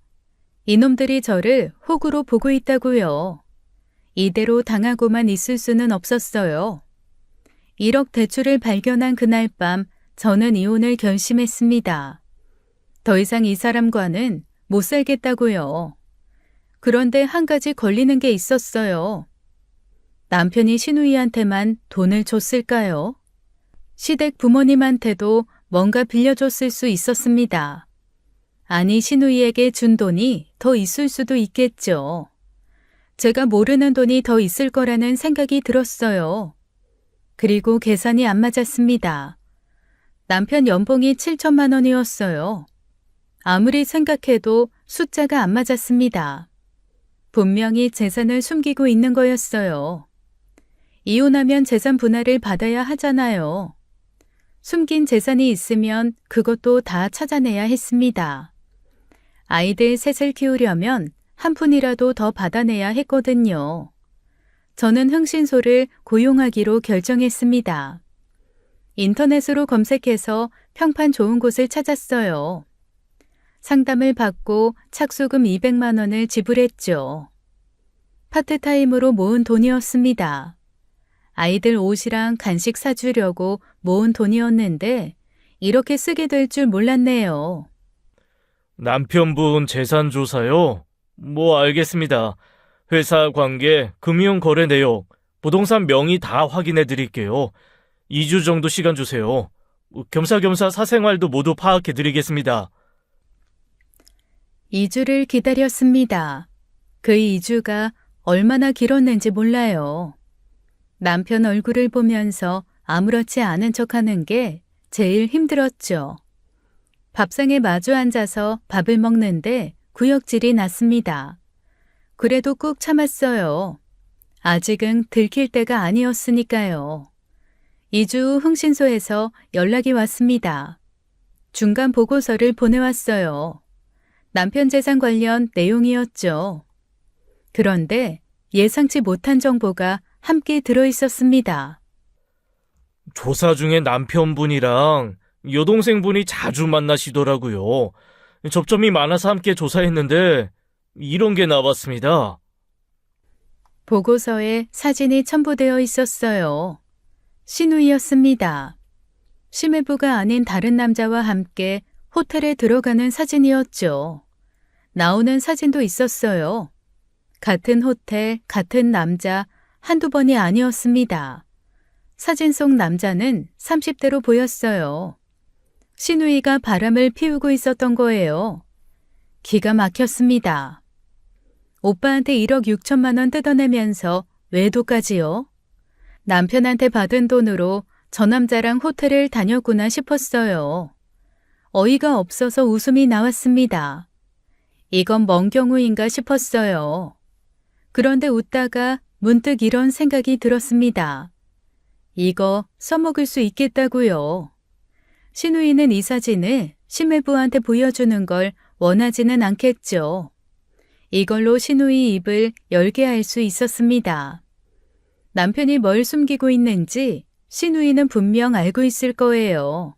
이놈들이 저를 호구로 보고 있다고요. 이대로 당하고만 있을 수는 없었어요. 1억 대출을 발견한 그날 밤 저는 이혼을 결심했습니다. 더 이상 이 사람과는 못 살겠다고요. 그런데 한 가지 걸리는 게 있었어요. 남편이 시누이한테만 돈을 줬을까요? 시댁 부모님한테도 뭔가 빌려줬을 수 있었습니다. 아니, 시누이에게 준 돈이 더 있을 수도 있겠죠. 제가 모르는 돈이 더 있을 거라는 생각이 들었어요. 그리고 계산이 안 맞았습니다. 남편 연봉이 7천만 원이었어요. 아무리 생각해도 숫자가 안 맞았습니다. 분명히 재산을 숨기고 있는 거였어요. 이혼하면 재산 분할을 받아야 하잖아요. 숨긴 재산이 있으면 그것도 다 찾아내야 했습니다. 아이들 셋을 키우려면 한 푼이라도 더 받아내야 했거든요. 저는 흥신소를 고용하기로 결정했습니다. 인터넷으로 검색해서 평판 좋은 곳을 찾았어요. 상담을 받고 착수금 200만 원을 지불했죠. 파트타임으로 모은 돈이었습니다. 아이들 옷이랑 간식 사주려고 모은 돈이었는데 이렇게 쓰게 될 줄 몰랐네요. 남편분 재산 조사요? 뭐 알겠습니다. 회사 관계, 금융 거래 내역, 부동산 명의 다 확인해 드릴게요. 2주 정도 시간 주세요. 겸사겸사 사생활도 모두 파악해 드리겠습니다. 2주를 기다렸습니다. 그 2주가 얼마나 길었는지 몰라요. 남편 얼굴을 보면서 아무렇지 않은 척하는 게 제일 힘들었죠. 밥상에 마주 앉아서 밥을 먹는데 구역질이 났습니다. 그래도 꾹 참았어요. 아직은 들킬 때가 아니었으니까요. 2주 후 흥신소에서 연락이 왔습니다. 중간 보고서를 보내왔어요. 남편 재산 관련 내용이었죠. 그런데 예상치 못한 정보가 함께 들어있었습니다. 조사 중에 남편분이랑 여동생분이 자주 만나시더라고요. 접점이 많아서 함께 조사했는데 이런 게 나왔습니다. 보고서에 사진이 첨부되어 있었어요. 시누이였습니다. 심해부가 아닌 다른 남자와 함께 호텔에 들어가는 사진이었죠. 나오는 사진도 있었어요. 같은 호텔, 같은 남자, 한두 번이 아니었습니다. 사진 속 남자는 30대로 보였어요. 시누이가 바람을 피우고 있었던 거예요. 기가 막혔습니다. 오빠한테 1억 6천만 원 뜯어내면서 외도까지요? 남편한테 받은 돈으로 저 남자랑 호텔을 다녔구나 싶었어요. 어이가 없어서 웃음이 나왔습니다. 이건 뭔 경우인가 싶었어요. 그런데 웃다가 문득 이런 생각이 들었습니다. 이거 써먹을 수 있겠다고요. 신우이는 이 사진을 심해부한테 보여주는 걸 원하지는 않겠죠. 이걸로 신우이 입을 열게 할 수 있었습니다. 남편이 뭘 숨기고 있는지 신우이는 분명 알고 있을 거예요.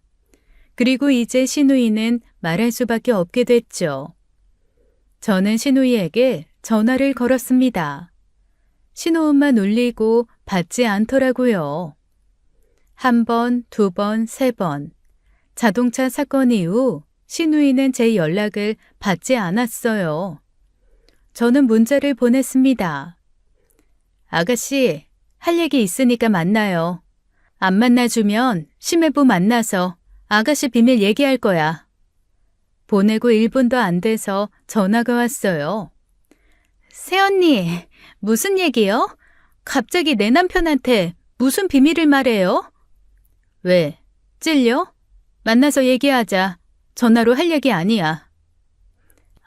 그리고 이제 신우이는 말할 수밖에 없게 됐죠. 저는 신우이에게 전화를 걸었습니다. 신호음만 울리고 받지 않더라고요. 한 번, 두 번, 세 번. 자동차 사건 이후 신우이는 제 연락을 받지 않았어요. 저는 문자를 보냈습니다. 아가씨, 할 얘기 있으니까 만나요. 안 만나주면 심해부 만나서 아가씨 비밀 얘기할 거야. 보내고 1분도 안 돼서 전화가 왔어요. 새언니, 무슨 얘기요? 갑자기 내 남편한테 무슨 비밀을 말해요? 왜? 찔려? 만나서 얘기하자. 전화로 할 얘기 아니야.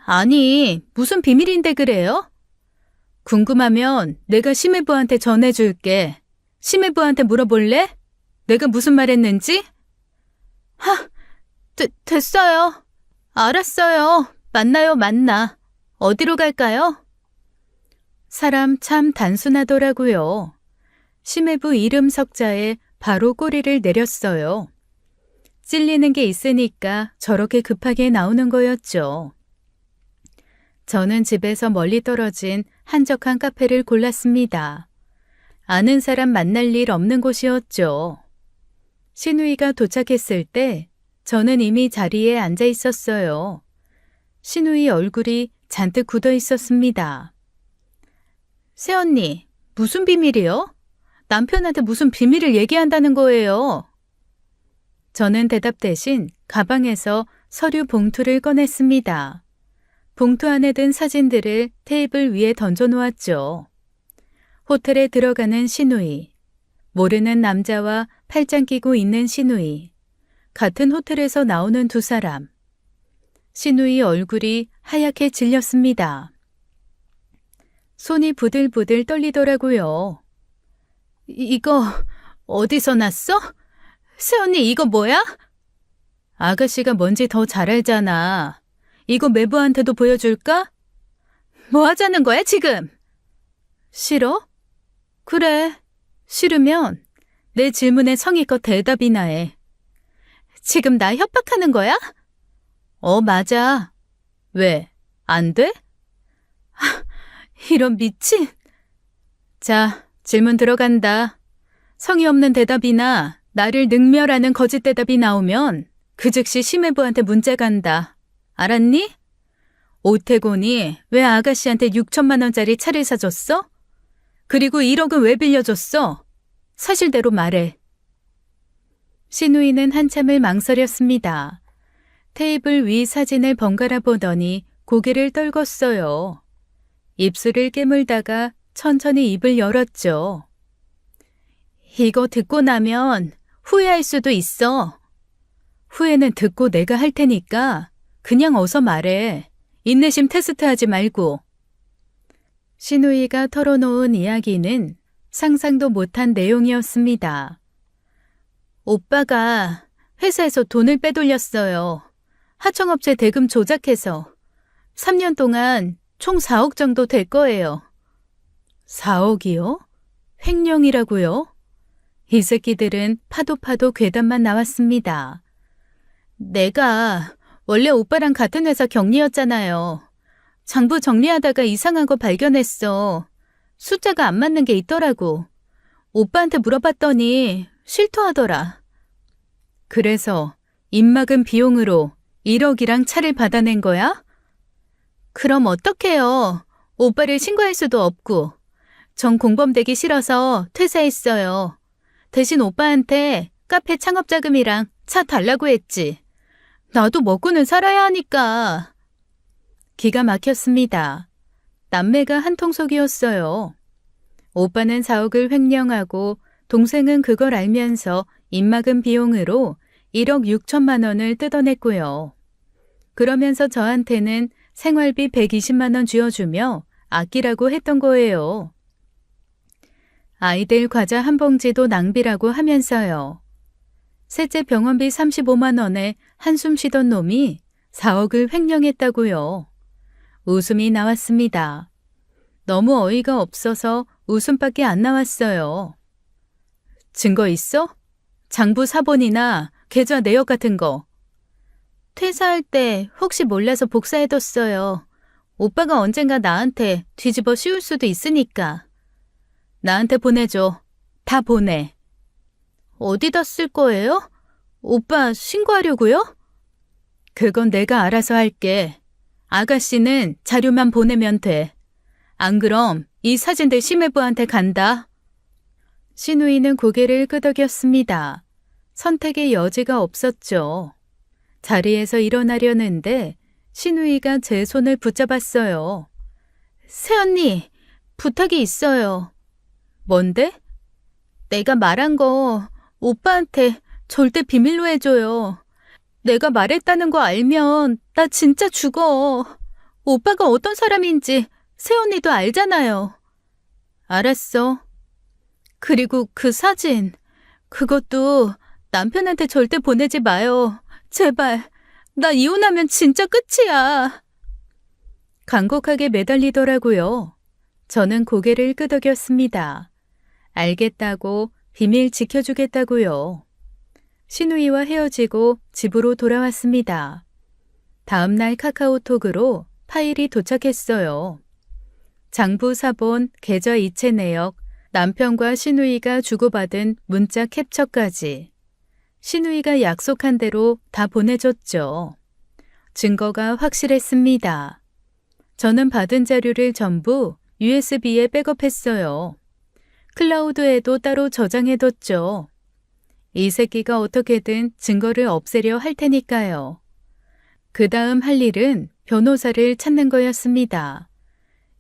아니, 무슨 비밀인데 그래요? 궁금하면 내가 심해부한테 전해줄게. 심해부한테 물어볼래? 내가 무슨 말 했는지? 됐어요. 알았어요. 만나요, 만나. 어디로 갈까요? 사람 참 단순하더라고요. 심해부 이름 석자에 바로 꼬리를 내렸어요. 찔리는 게 있으니까 저렇게 급하게 나오는 거였죠. 저는 집에서 멀리 떨어진 한적한 카페를 골랐습니다. 아는 사람 만날 일 없는 곳이었죠. 신우이가 도착했을 때 저는 이미 자리에 앉아 있었어요. 신우이 얼굴이 잔뜩 굳어 있었습니다. 새언니, 무슨 비밀이요? 남편한테 무슨 비밀을 얘기한다는 거예요? 저는 대답 대신 가방에서 서류 봉투를 꺼냈습니다. 봉투 안에 든 사진들을 테이블 위에 던져놓았죠. 호텔에 들어가는 신우이, 모르는 남자와 팔짱 끼고 있는 신우이, 같은 호텔에서 나오는 두 사람. 신우이 얼굴이 하얗게 질렸습니다. 손이 부들부들 떨리더라고요. 이거 어디서 났어? 새언니 이거 뭐야? 아가씨가 뭔지 더 잘 알잖아. 이거 매부한테도 보여줄까? 뭐 하자는 거야 지금? 싫어? 그래, 싫으면 내 질문에 성의껏 대답이나 해. 지금 나 협박하는 거야? 맞아. 왜? 안 돼? 이런 미친. 자, 질문 들어간다. 성의 없는 대답이나 나를 능멸하는 거짓 대답이 나오면 그 즉시 심해부한테 문자 간다. 알았니? 오태곤이 왜 아가씨한테 6천만 원짜리 차를 사줬어? 그리고 1억은 왜 빌려줬어? 사실대로 말해. 신우이는 한참을 망설였습니다. 테이블 위 사진을 번갈아 보더니 고개를 떨궜어요. 입술을 깨물다가 천천히 입을 열었죠. 이거 듣고 나면 후회할 수도 있어. 후회는 듣고 내가 할 테니까 그냥 어서 말해. 인내심 테스트하지 말고. 신우이가 털어놓은 이야기는 상상도 못한 내용이었습니다. 오빠가 회사에서 돈을 빼돌렸어요. 하청업체 대금 조작해서 3년 동안 총 4억 정도 될 거예요. 4억이요? 횡령이라고요? 이 새끼들은 파도 괴담만 나왔습니다. 내가 원래 오빠랑 같은 회사 경리였잖아요. 장부 정리하다가 이상한 거 발견했어. 숫자가 안 맞는 게 있더라고. 오빠한테 물어봤더니 실토하더라. 그래서 입막은 비용으로 1억이랑 차를 받아낸 거야? 그럼 어떡해요. 오빠를 신고할 수도 없고. 전 공범되기 싫어서 퇴사했어요. 대신 오빠한테 카페 창업 자금이랑 차 달라고 했지. 나도 먹고는 살아야 하니까. 기가 막혔습니다. 남매가 한통속이었어요. 오빠는 4억을 횡령하고 동생은 그걸 알면서 입막은 비용으로 1억 6천만 원을 뜯어냈고요. 그러면서 저한테는 생활비 120만 원 쥐어주며 아끼라고 했던 거예요. 아이들 과자 한 봉지도 낭비라고 하면서요. 셋째 병원비 35만 원에 한숨 쉬던 놈이 4억을 횡령했다고요. 웃음이 나왔습니다. 너무 어이가 없어서 웃음밖에 안 나왔어요. 증거 있어? 장부 사본이나 계좌 내역 같은 거. 퇴사할 때 혹시 몰라서 복사해뒀어요. 오빠가 언젠가 나한테 뒤집어 씌울 수도 있으니까. 나한테 보내줘. 다 보내. 어디다 쓸 거예요? 오빠 신고하려고요? 그건 내가 알아서 할게. 아가씨는 자료만 보내면 돼. 안 그럼 이 사진들 심해부한테 간다. 신우이는 고개를 끄덕였습니다. 선택의 여지가 없었죠. 자리에서 일어나려는데 신우이가 제 손을 붙잡았어요. 새언니, 부탁이 있어요. 뭔데? 내가 말한 거 오빠한테 절대 비밀로 해줘요. 내가 말했다는 거 알면 나 진짜 죽어. 오빠가 어떤 사람인지 새언니도 알잖아요. 알았어. 그리고 그 사진, 그것도 남편한테 절대 보내지 마요. 제발, 나 이혼하면 진짜 끝이야. 간곡하게 매달리더라고요. 저는 고개를 끄덕였습니다. 알겠다고, 비밀 지켜주겠다고요. 신우이와 헤어지고 집으로 돌아왔습니다. 다음날 카카오톡으로 파일이 도착했어요. 장부 사본, 계좌 이체 내역, 남편과 신우이가 주고받은 문자 캡처까지. 신우이가 약속한 대로 다 보내줬죠. 증거가 확실했습니다. 저는 받은 자료를 전부 USB에 백업했어요. 클라우드에도 따로 저장해뒀죠. 이 새끼가 어떻게든 증거를 없애려 할 테니까요. 그 다음 할 일은 변호사를 찾는 거였습니다.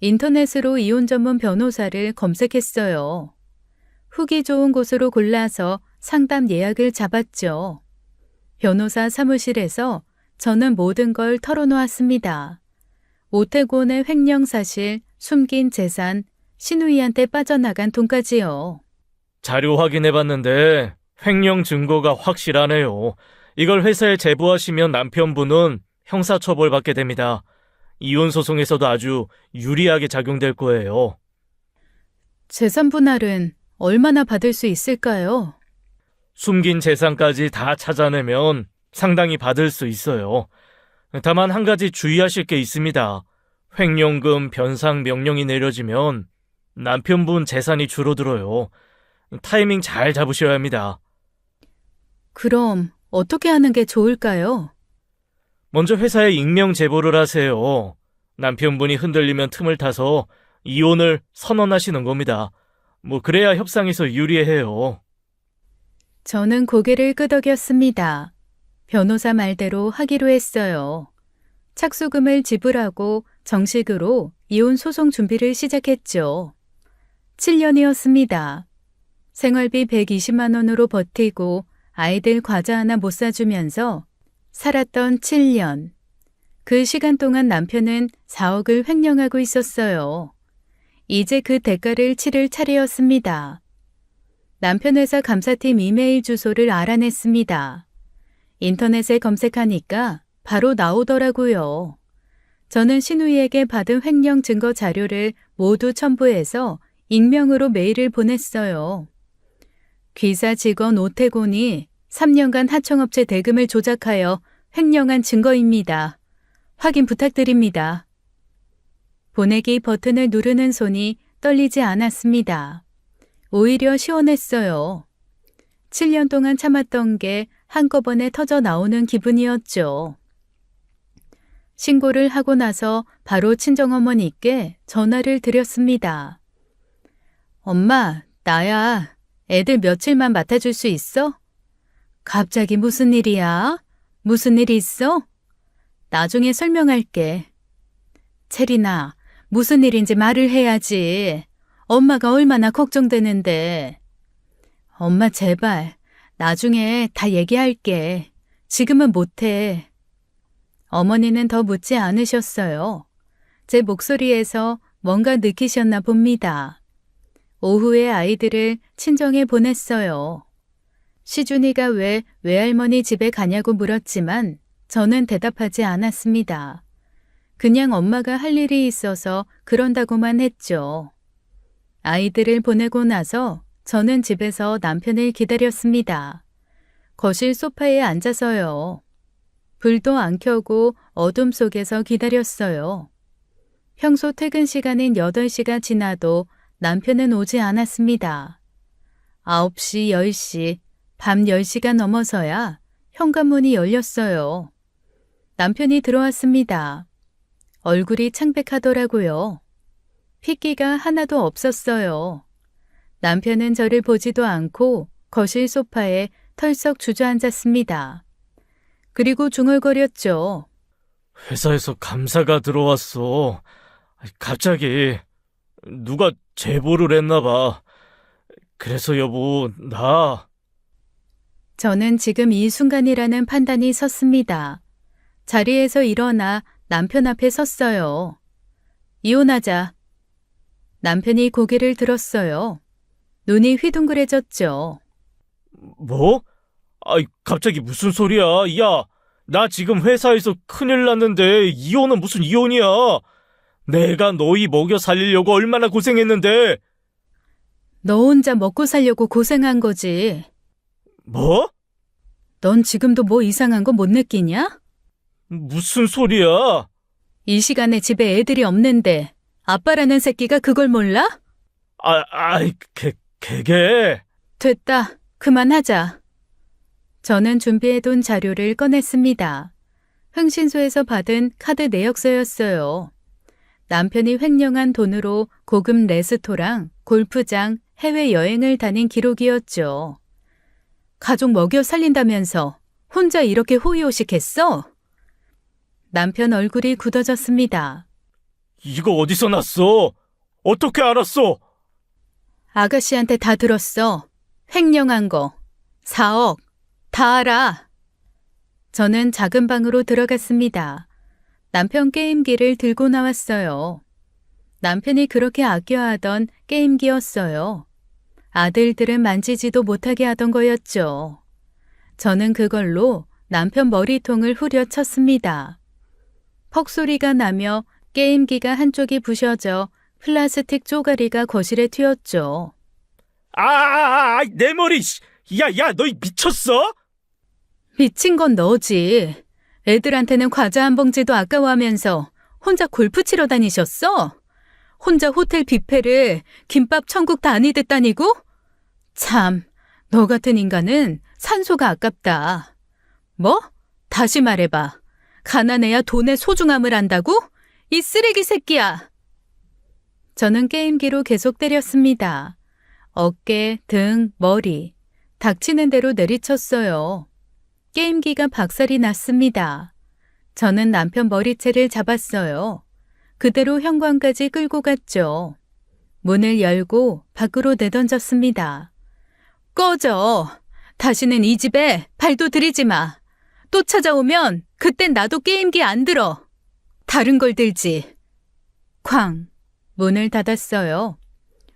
인터넷으로 이혼 전문 변호사를 검색했어요. 후기 좋은 곳으로 골라서 상담 예약을 잡았죠. 변호사 사무실에서 저는 모든 걸 털어놓았습니다. 오태곤의 횡령 사실, 숨긴 재산, 신우이한테 빠져나간 돈까지요. 자료 확인해봤는데 횡령 증거가 확실하네요. 이걸 회사에 제보하시면 남편분은 형사처벌받게 됩니다. 이혼 소송에서도 아주 유리하게 작용될 거예요. 재산 분할은 얼마나 받을 수 있을까요? 숨긴 재산까지 다 찾아내면 상당히 받을 수 있어요. 다만 한 가지 주의하실 게 있습니다. 횡령금 변상 명령이 내려지면 남편분 재산이 줄어들어요. 타이밍 잘 잡으셔야 합니다. 그럼 어떻게 하는 게 좋을까요? 먼저 회사에 익명 제보를 하세요. 남편분이 흔들리면 틈을 타서 이혼을 선언하시는 겁니다. 그래야 협상에서 유리해요. 저는 고개를 끄덕였습니다. 변호사 말대로 하기로 했어요. 착수금을 지불하고 정식으로 이혼 소송 준비를 시작했죠. 7년이었습니다. 생활비 120만 원으로 버티고 아이들 과자 하나 못 사주면서 살았던 7년. 그 시간 동안 남편은 4억을 횡령하고 있었어요. 이제 그 대가를 치를 차례였습니다. 남편 회사 감사팀 이메일 주소를 알아냈습니다. 인터넷에 검색하니까 바로 나오더라고요. 저는 신우이에게 받은 횡령 증거 자료를 모두 첨부해서 익명으로 메일을 보냈어요. 귀사 직원 오태곤이 3년간 하청업체 대금을 조작하여 횡령한 증거입니다. 확인 부탁드립니다. 보내기 버튼을 누르는 손이 떨리지 않았습니다. 오히려 시원했어요. 7년 동안 참았던 게 한꺼번에 터져 나오는 기분이었죠. 신고를 하고 나서 바로 친정어머니께 전화를 드렸습니다. 엄마, 나야. 애들 며칠만 맡아줄 수 있어? 갑자기 무슨 일이야? 무슨 일이 있어? 나중에 설명할게. 체리나, 무슨 일인지 말을 해야지. 엄마가 얼마나 걱정되는데. 엄마 제발, 나중에 다 얘기할게. 지금은 못해. 어머니는 더 묻지 않으셨어요. 제 목소리에서 뭔가 느끼셨나 봅니다. 오후에 아이들을 친정에 보냈어요. 시준이가 왜 외할머니 집에 가냐고 물었지만 저는 대답하지 않았습니다. 그냥 엄마가 할 일이 있어서 그런다고만 했죠. 아이들을 보내고 나서 저는 집에서 남편을 기다렸습니다. 거실 소파에 앉아서요. 불도 안 켜고 어둠 속에서 기다렸어요. 평소 퇴근 시간인 8시가 지나도 남편은 오지 않았습니다. 9시, 10시, 밤 10시가 넘어서야 현관문이 열렸어요. 남편이 들어왔습니다. 얼굴이 창백하더라고요. 핏기가 하나도 없었어요. 남편은 저를 보지도 않고 거실 소파에 털썩 주저앉았습니다. 그리고 중얼거렸죠. 회사에서 감사가 들어왔어. 갑자기 누가 제보를 했나 봐. 그래서 여보, 저는 지금 이 순간이라는 판단이 섰습니다. 자리에서 일어나 남편 앞에 섰어요. 이혼하자. 남편이 고개를 들었어요. 눈이 휘둥그레졌죠. 뭐? 갑자기 무슨 소리야? 야, 나 지금 회사에서 큰일 났는데 이혼은 무슨 이혼이야? 내가 너희 먹여 살리려고 얼마나 고생했는데. 너 혼자 먹고 살려고 고생한 거지. 뭐? 넌 지금도 뭐 이상한 거 못 느끼냐? 무슨 소리야? 이 시간에 집에 애들이 없는데 아빠라는 새끼가 그걸 몰라? 걔게. 됐다. 그만하자. 저는 준비해둔 자료를 꺼냈습니다. 흥신소에서 받은 카드 내역서였어요. 남편이 횡령한 돈으로 고급 레스토랑, 골프장, 해외여행을 다닌 기록이었죠. 가족 먹여 살린다면서 혼자 이렇게 호의호식했어? 남편 얼굴이 굳어졌습니다. 이거 어디서 났어? 어떻게 알았어? 아가씨한테 다 들었어. 횡령한 거. 4억. 다 알아. 저는 작은 방으로 들어갔습니다. 남편 게임기를 들고 나왔어요. 남편이 그렇게 아껴하던 게임기였어요. 아들들은 만지지도 못하게 하던 거였죠. 저는 그걸로 남편 머리통을 후려쳤습니다. 퍽 소리가 나며 게임기가 한쪽이 부셔져 플라스틱 쪼가리가 거실에 튀었죠. 내 머리! 야, 너 미쳤어? 미친 건 너지. 애들한테는 과자 한 봉지도 아까워하면서 혼자 골프 치러 다니셨어? 혼자 호텔 뷔페를 김밥 천국 다니듯 다니고? 참, 너 같은 인간은 산소가 아깝다. 뭐? 다시 말해봐. 가난해야 돈의 소중함을 안다고? 이 쓰레기 새끼야. 저는 게임기로 계속 때렸습니다. 어깨, 등, 머리. 닥치는 대로 내리쳤어요. 게임기가 박살이 났습니다. 저는 남편 머리채를 잡았어요. 그대로 현관까지 끌고 갔죠. 문을 열고 밖으로 내던졌습니다. 꺼져. 다시는 이 집에 발도 들이지 마. 또 찾아오면 그땐 나도 게임기 안 들어. 다른 걸 들지. 쾅. 문을 닫았어요.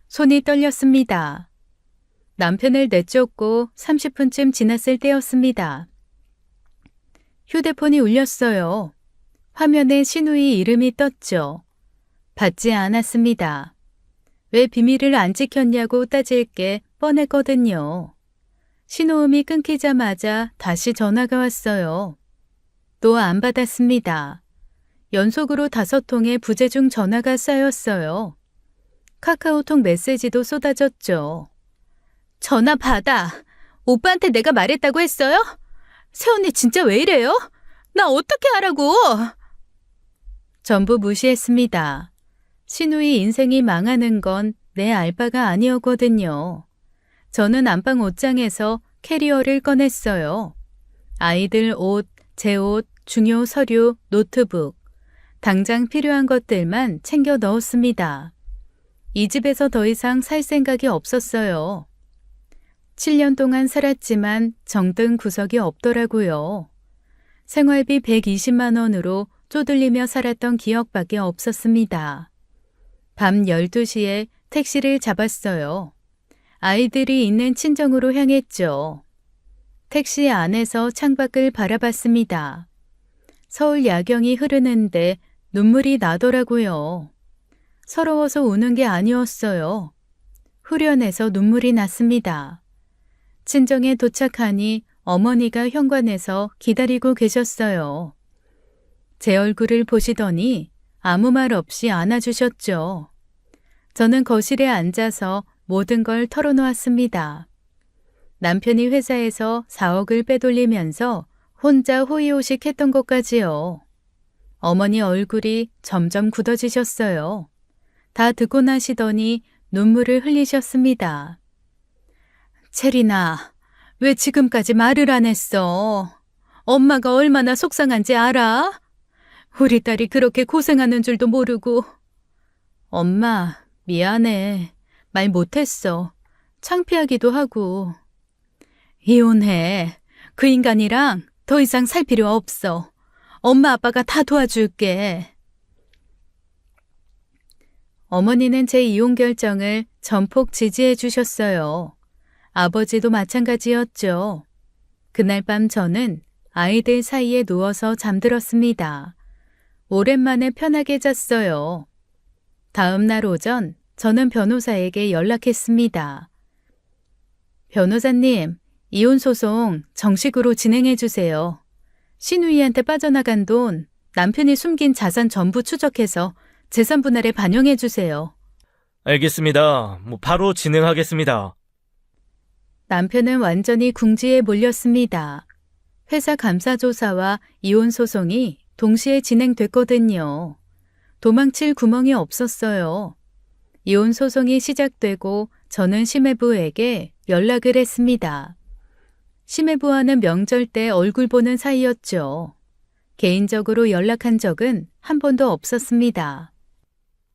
손이 떨렸습니다. 남편을 내쫓고 30분쯤 지났을 때였습니다. 휴대폰이 울렸어요. 화면에 신우이 이름이 떴죠. 받지 않았습니다. 왜 비밀을 안 지켰냐고 따질 게 뻔했거든요. 신호음이 끊기자마자 다시 전화가 왔어요. 또 안 받았습니다. 연속으로 5통의 부재중 전화가 쌓였어요. 카카오톡 메시지도 쏟아졌죠. 전화 받아. 오빠한테 내가 말했다고 했어요? 새언니 진짜 왜 이래요? 나 어떻게 하라고? 전부 무시했습니다. 신우이 인생이 망하는 건 내 알바가 아니었거든요. 저는 안방 옷장에서 캐리어를 꺼냈어요. 아이들 옷, 제 옷, 중요 서류, 노트북. 당장 필요한 것들만 챙겨 넣었습니다. 이 집에서 더 이상 살 생각이 없었어요. 7년 동안 살았지만 정든 구석이 없더라고요. 생활비 120만 원으로 쪼들리며 살았던 기억밖에 없었습니다. 밤 12시에 택시를 잡았어요. 아이들이 있는 친정으로 향했죠. 택시 안에서 창밖을 바라봤습니다. 서울 야경이 흐르는데 눈물이 나더라고요. 서러워서 우는 게 아니었어요. 후련해서 눈물이 났습니다. 친정에 도착하니 어머니가 현관에서 기다리고 계셨어요. 제 얼굴을 보시더니 아무 말 없이 안아주셨죠. 저는 거실에 앉아서 모든 걸 털어놓았습니다. 남편이 회사에서 4억을 빼돌리면서 혼자 호의호식했던 것까지요. 어머니 얼굴이 점점 굳어지셨어요. 다 듣고 나시더니 눈물을 흘리셨습니다. 체리나, 왜 지금까지 말을 안 했어? 엄마가 얼마나 속상한지 알아? 우리 딸이 그렇게 고생하는 줄도 모르고. 엄마, 미안해. 말 못했어. 창피하기도 하고. 이혼해. 그 인간이랑 더 이상 살 필요 없어. 엄마 아빠가 다 도와줄게. 어머니는 제 이혼 결정을 전폭 지지해 주셨어요. 아버지도 마찬가지였죠. 그날 밤 저는 아이들 사이에 누워서 잠들었습니다. 오랜만에 편하게 잤어요. 다음 날 오전 저는 변호사에게 연락했습니다. 변호사님, 이혼 소송 정식으로 진행해 주세요. 신우이한테 빠져나간 돈, 남편이 숨긴 자산 전부 추적해서 재산 분할에 반영해 주세요. 알겠습니다. 바로 진행하겠습니다. 남편은 완전히 궁지에 몰렸습니다. 회사 감사조사와 이혼 소송이 동시에 진행됐거든요. 도망칠 구멍이 없었어요. 이혼 소송이 시작되고 저는 심해부에게 연락을 했습니다. 심해부와는 명절 때 얼굴 보는 사이였죠. 개인적으로 연락한 적은 한 번도 없었습니다.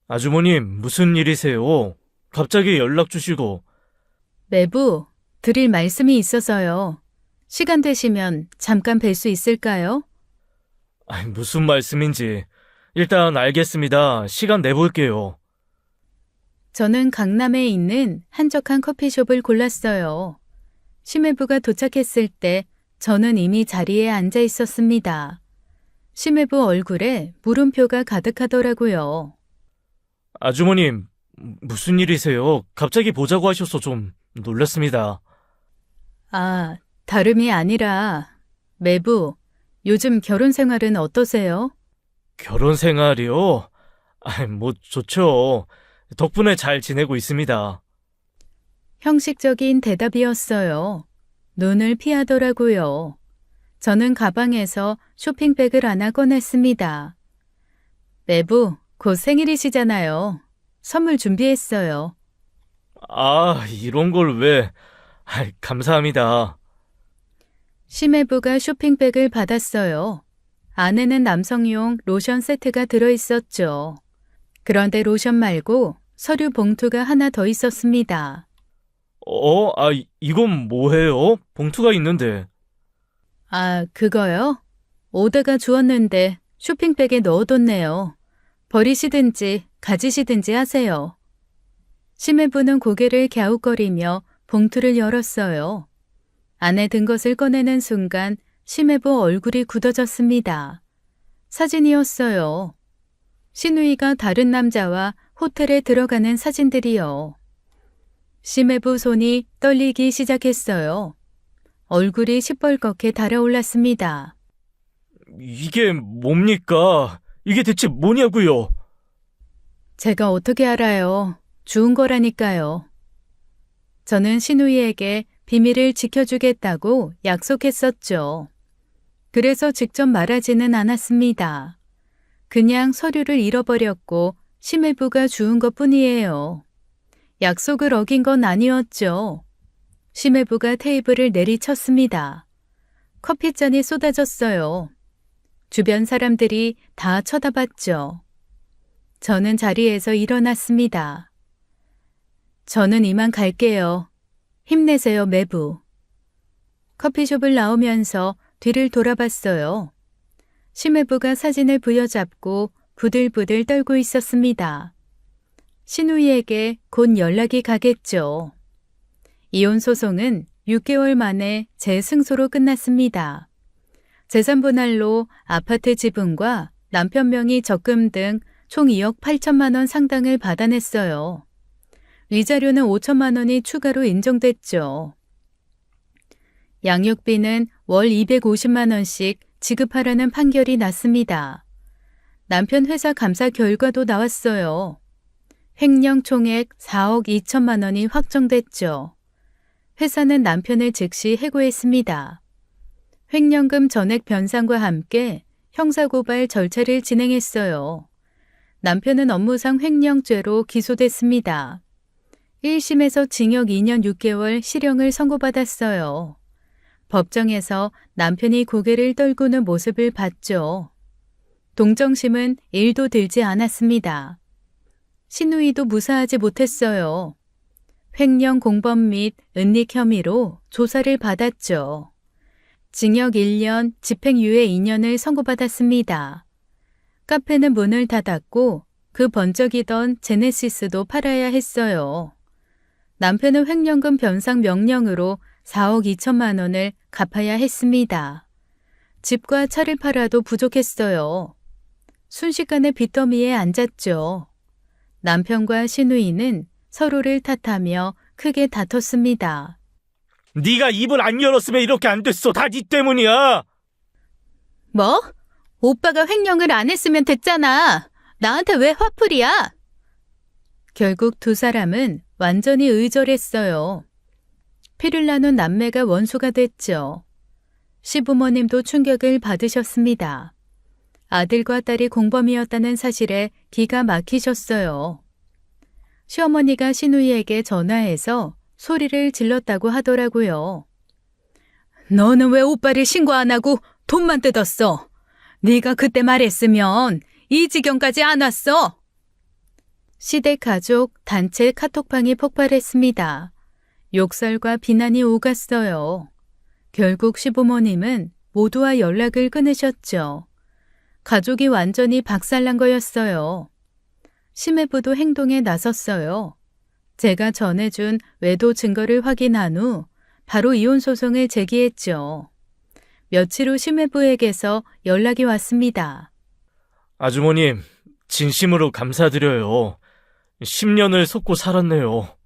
아주머님, 무슨 일이세요? 갑자기 연락 주시고. 매부, 드릴 말씀이 있어서요. 시간 되시면 잠깐 뵐 수 있을까요? 무슨 말씀인지. 일단 알겠습니다. 시간 내볼게요. 저는 강남에 있는 한적한 커피숍을 골랐어요. 심해부가 도착했을 때 저는 이미 자리에 앉아 있었습니다. 심해부 얼굴에 물음표가 가득하더라고요. 아주머님, 무슨 일이세요? 갑자기 보자고 하셔서 좀 놀랐습니다. 아, 다름이 아니라 매부, 요즘 결혼 생활은 어떠세요? 결혼 생활이요? 좋죠. 덕분에 잘 지내고 있습니다. 형식적인 대답이었어요. 눈을 피하더라고요. 저는 가방에서 쇼핑백을 하나 꺼냈습니다. 매부, 곧 생일이시잖아요. 선물 준비했어요. 이런 걸 왜... 감사합니다. 심해부가 쇼핑백을 받았어요. 안에는 남성용 로션 세트가 들어있었죠. 그런데 로션 말고 서류 봉투가 하나 더 있었습니다. 이건 뭐예요? 봉투가 있는데. 아, 그거요? 오다가 주웠는데 쇼핑백에 넣어뒀네요. 버리시든지 가지시든지 하세요. 심해부는 고개를 갸웃거리며 봉투를 열었어요. 안에 든 것을 꺼내는 순간 심해부 얼굴이 굳어졌습니다. 사진이었어요. 신우이가 다른 남자와 호텔에 들어가는 사진들이요. 심해부 손이 떨리기 시작했어요. 얼굴이 시뻘겋게 달아올랐습니다. 이게 뭡니까? 이게 대체 뭐냐고요? 제가 어떻게 알아요? 주운 거라니까요. 저는 신우이에게 비밀을 지켜주겠다고 약속했었죠. 그래서 직접 말하지는 않았습니다. 그냥 서류를 잃어버렸고 심해부가 주운 것뿐이에요. 약속을 어긴 건 아니었죠. 심해부가 테이블을 내리쳤습니다. 커피잔이 쏟아졌어요. 주변 사람들이 다 쳐다봤죠. 저는 자리에서 일어났습니다. 저는 이만 갈게요. 힘내세요, 매부. 커피숍을 나오면서 뒤를 돌아봤어요. 심해부가 사진을 부여잡고 부들부들 떨고 있었습니다. 신우이에게 곧 연락이 가겠죠. 이혼 소송은 6개월 만에 재승소로 끝났습니다. 재산분할로 아파트 지분과 남편 명의 적금 등 총 2억 8천만 원 상당을 받아냈어요. 위자료는 5천만 원이 추가로 인정됐죠. 양육비는 월 250만 원씩 지급하라는 판결이 났습니다. 남편 회사 감사 결과도 나왔어요. 횡령 총액 4억 2천만 원이 확정됐죠. 회사는 남편을 즉시 해고했습니다. 횡령금 전액 변상과 함께 형사고발 절차를 진행했어요. 남편은 업무상 횡령죄로 기소됐습니다. 1심에서 징역 2년 6개월 실형을 선고받았어요. 법정에서 남편이 고개를 떨구는 모습을 봤죠. 동정심은 1도 들지 않았습니다. 신우이도 무사하지 못했어요. 횡령 공범 및 은닉 혐의로 조사를 받았죠. 징역 1년, 집행유예 2년을 선고받았습니다. 카페는 문을 닫았고 그 번쩍이던 제네시스도 팔아야 했어요. 남편은 횡령금 변상 명령으로 4억 2천만 원을 갚아야 했습니다. 집과 차를 팔아도 부족했어요. 순식간에 빚더미에 앉았죠. 남편과 신우이는 서로를 탓하며 크게 다퉜습니다. 네가 입을 안 열었으면 이렇게 안 됐어. 다 네 때문이야. 뭐? 오빠가 횡령을 안 했으면 됐잖아. 나한테 왜 화풀이야? 결국 두 사람은 완전히 의절했어요. 피를 나눈 남매가 원수가 됐죠. 시부모님도 충격을 받으셨습니다. 아들과 딸이 공범이었다는 사실에 기가 막히셨어요. 시어머니가 신우이에게 전화해서 소리를 질렀다고 하더라고요. 너는 왜 오빠를 신고 안 하고 돈만 뜯었어? 네가 그때 말했으면 이 지경까지 안 왔어. 시댁 가족 단체 카톡방이 폭발했습니다. 욕설과 비난이 오갔어요. 결국 시부모님은 모두와 연락을 끊으셨죠. 가족이 완전히 박살난 거였어요. 심해부도 행동에 나섰어요. 제가 전해준 외도 증거를 확인한 후 바로 이혼 소송을 제기했죠. 며칠 후 심해부에게서 연락이 왔습니다. 아주머님, 진심으로 감사드려요. 10년을 속고 살았네요.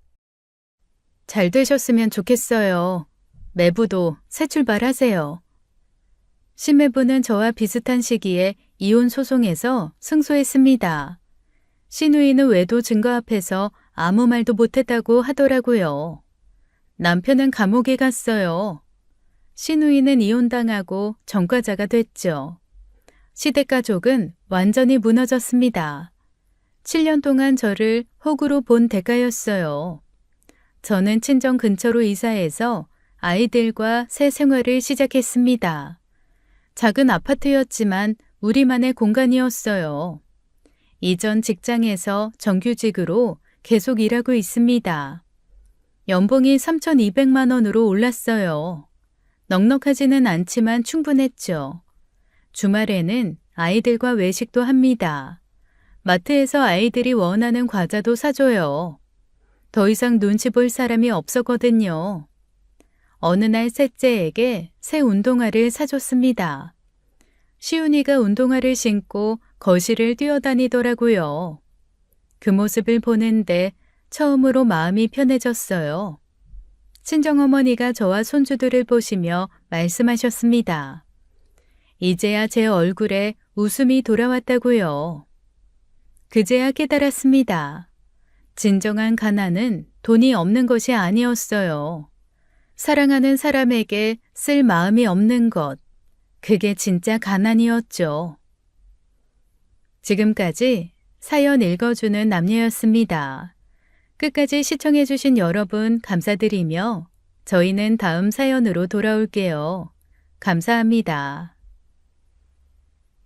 잘 되셨으면 좋겠어요. 매부도 새 출발하세요. 심해부는 저와 비슷한 시기에 이혼 소송에서 승소했습니다. 신우이는 외도 증거 앞에서 아무 말도 못했다고 하더라고요. 남편은 감옥에 갔어요. 신우이는 이혼당하고 전과자가 됐죠. 시댁 가족은 완전히 무너졌습니다. 7년 동안 저를 호구로 본 대가였어요. 저는 친정 근처로 이사해서 아이들과 새 생활을 시작했습니다. 작은 아파트였지만 우리만의 공간이었어요. 이전 직장에서 정규직으로 계속 일하고 있습니다. 연봉이 3,200만 원으로 올랐어요. 넉넉하지는 않지만 충분했죠. 주말에는 아이들과 외식도 합니다. 마트에서 아이들이 원하는 과자도 사줘요. 더 이상 눈치 볼 사람이 없었거든요. 어느 날 셋째에게 새 운동화를 사줬습니다. 시훈이가 운동화를 신고 거실을 뛰어다니더라고요. 그 모습을 보는데 처음으로 마음이 편해졌어요. 친정어머니가 저와 손주들을 보시며 말씀하셨습니다. 이제야 제 얼굴에 웃음이 돌아왔다고요. 그제야 깨달았습니다. 진정한 가난은 돈이 없는 것이 아니었어요. 사랑하는 사람에게 쓸 마음이 없는 것, 그게 진짜 가난이었죠. 지금까지 사연 읽어주는 남녀였습니다. 끝까지 시청해주신 여러분 감사드리며 저희는 다음 사연으로 돌아올게요. 감사합니다.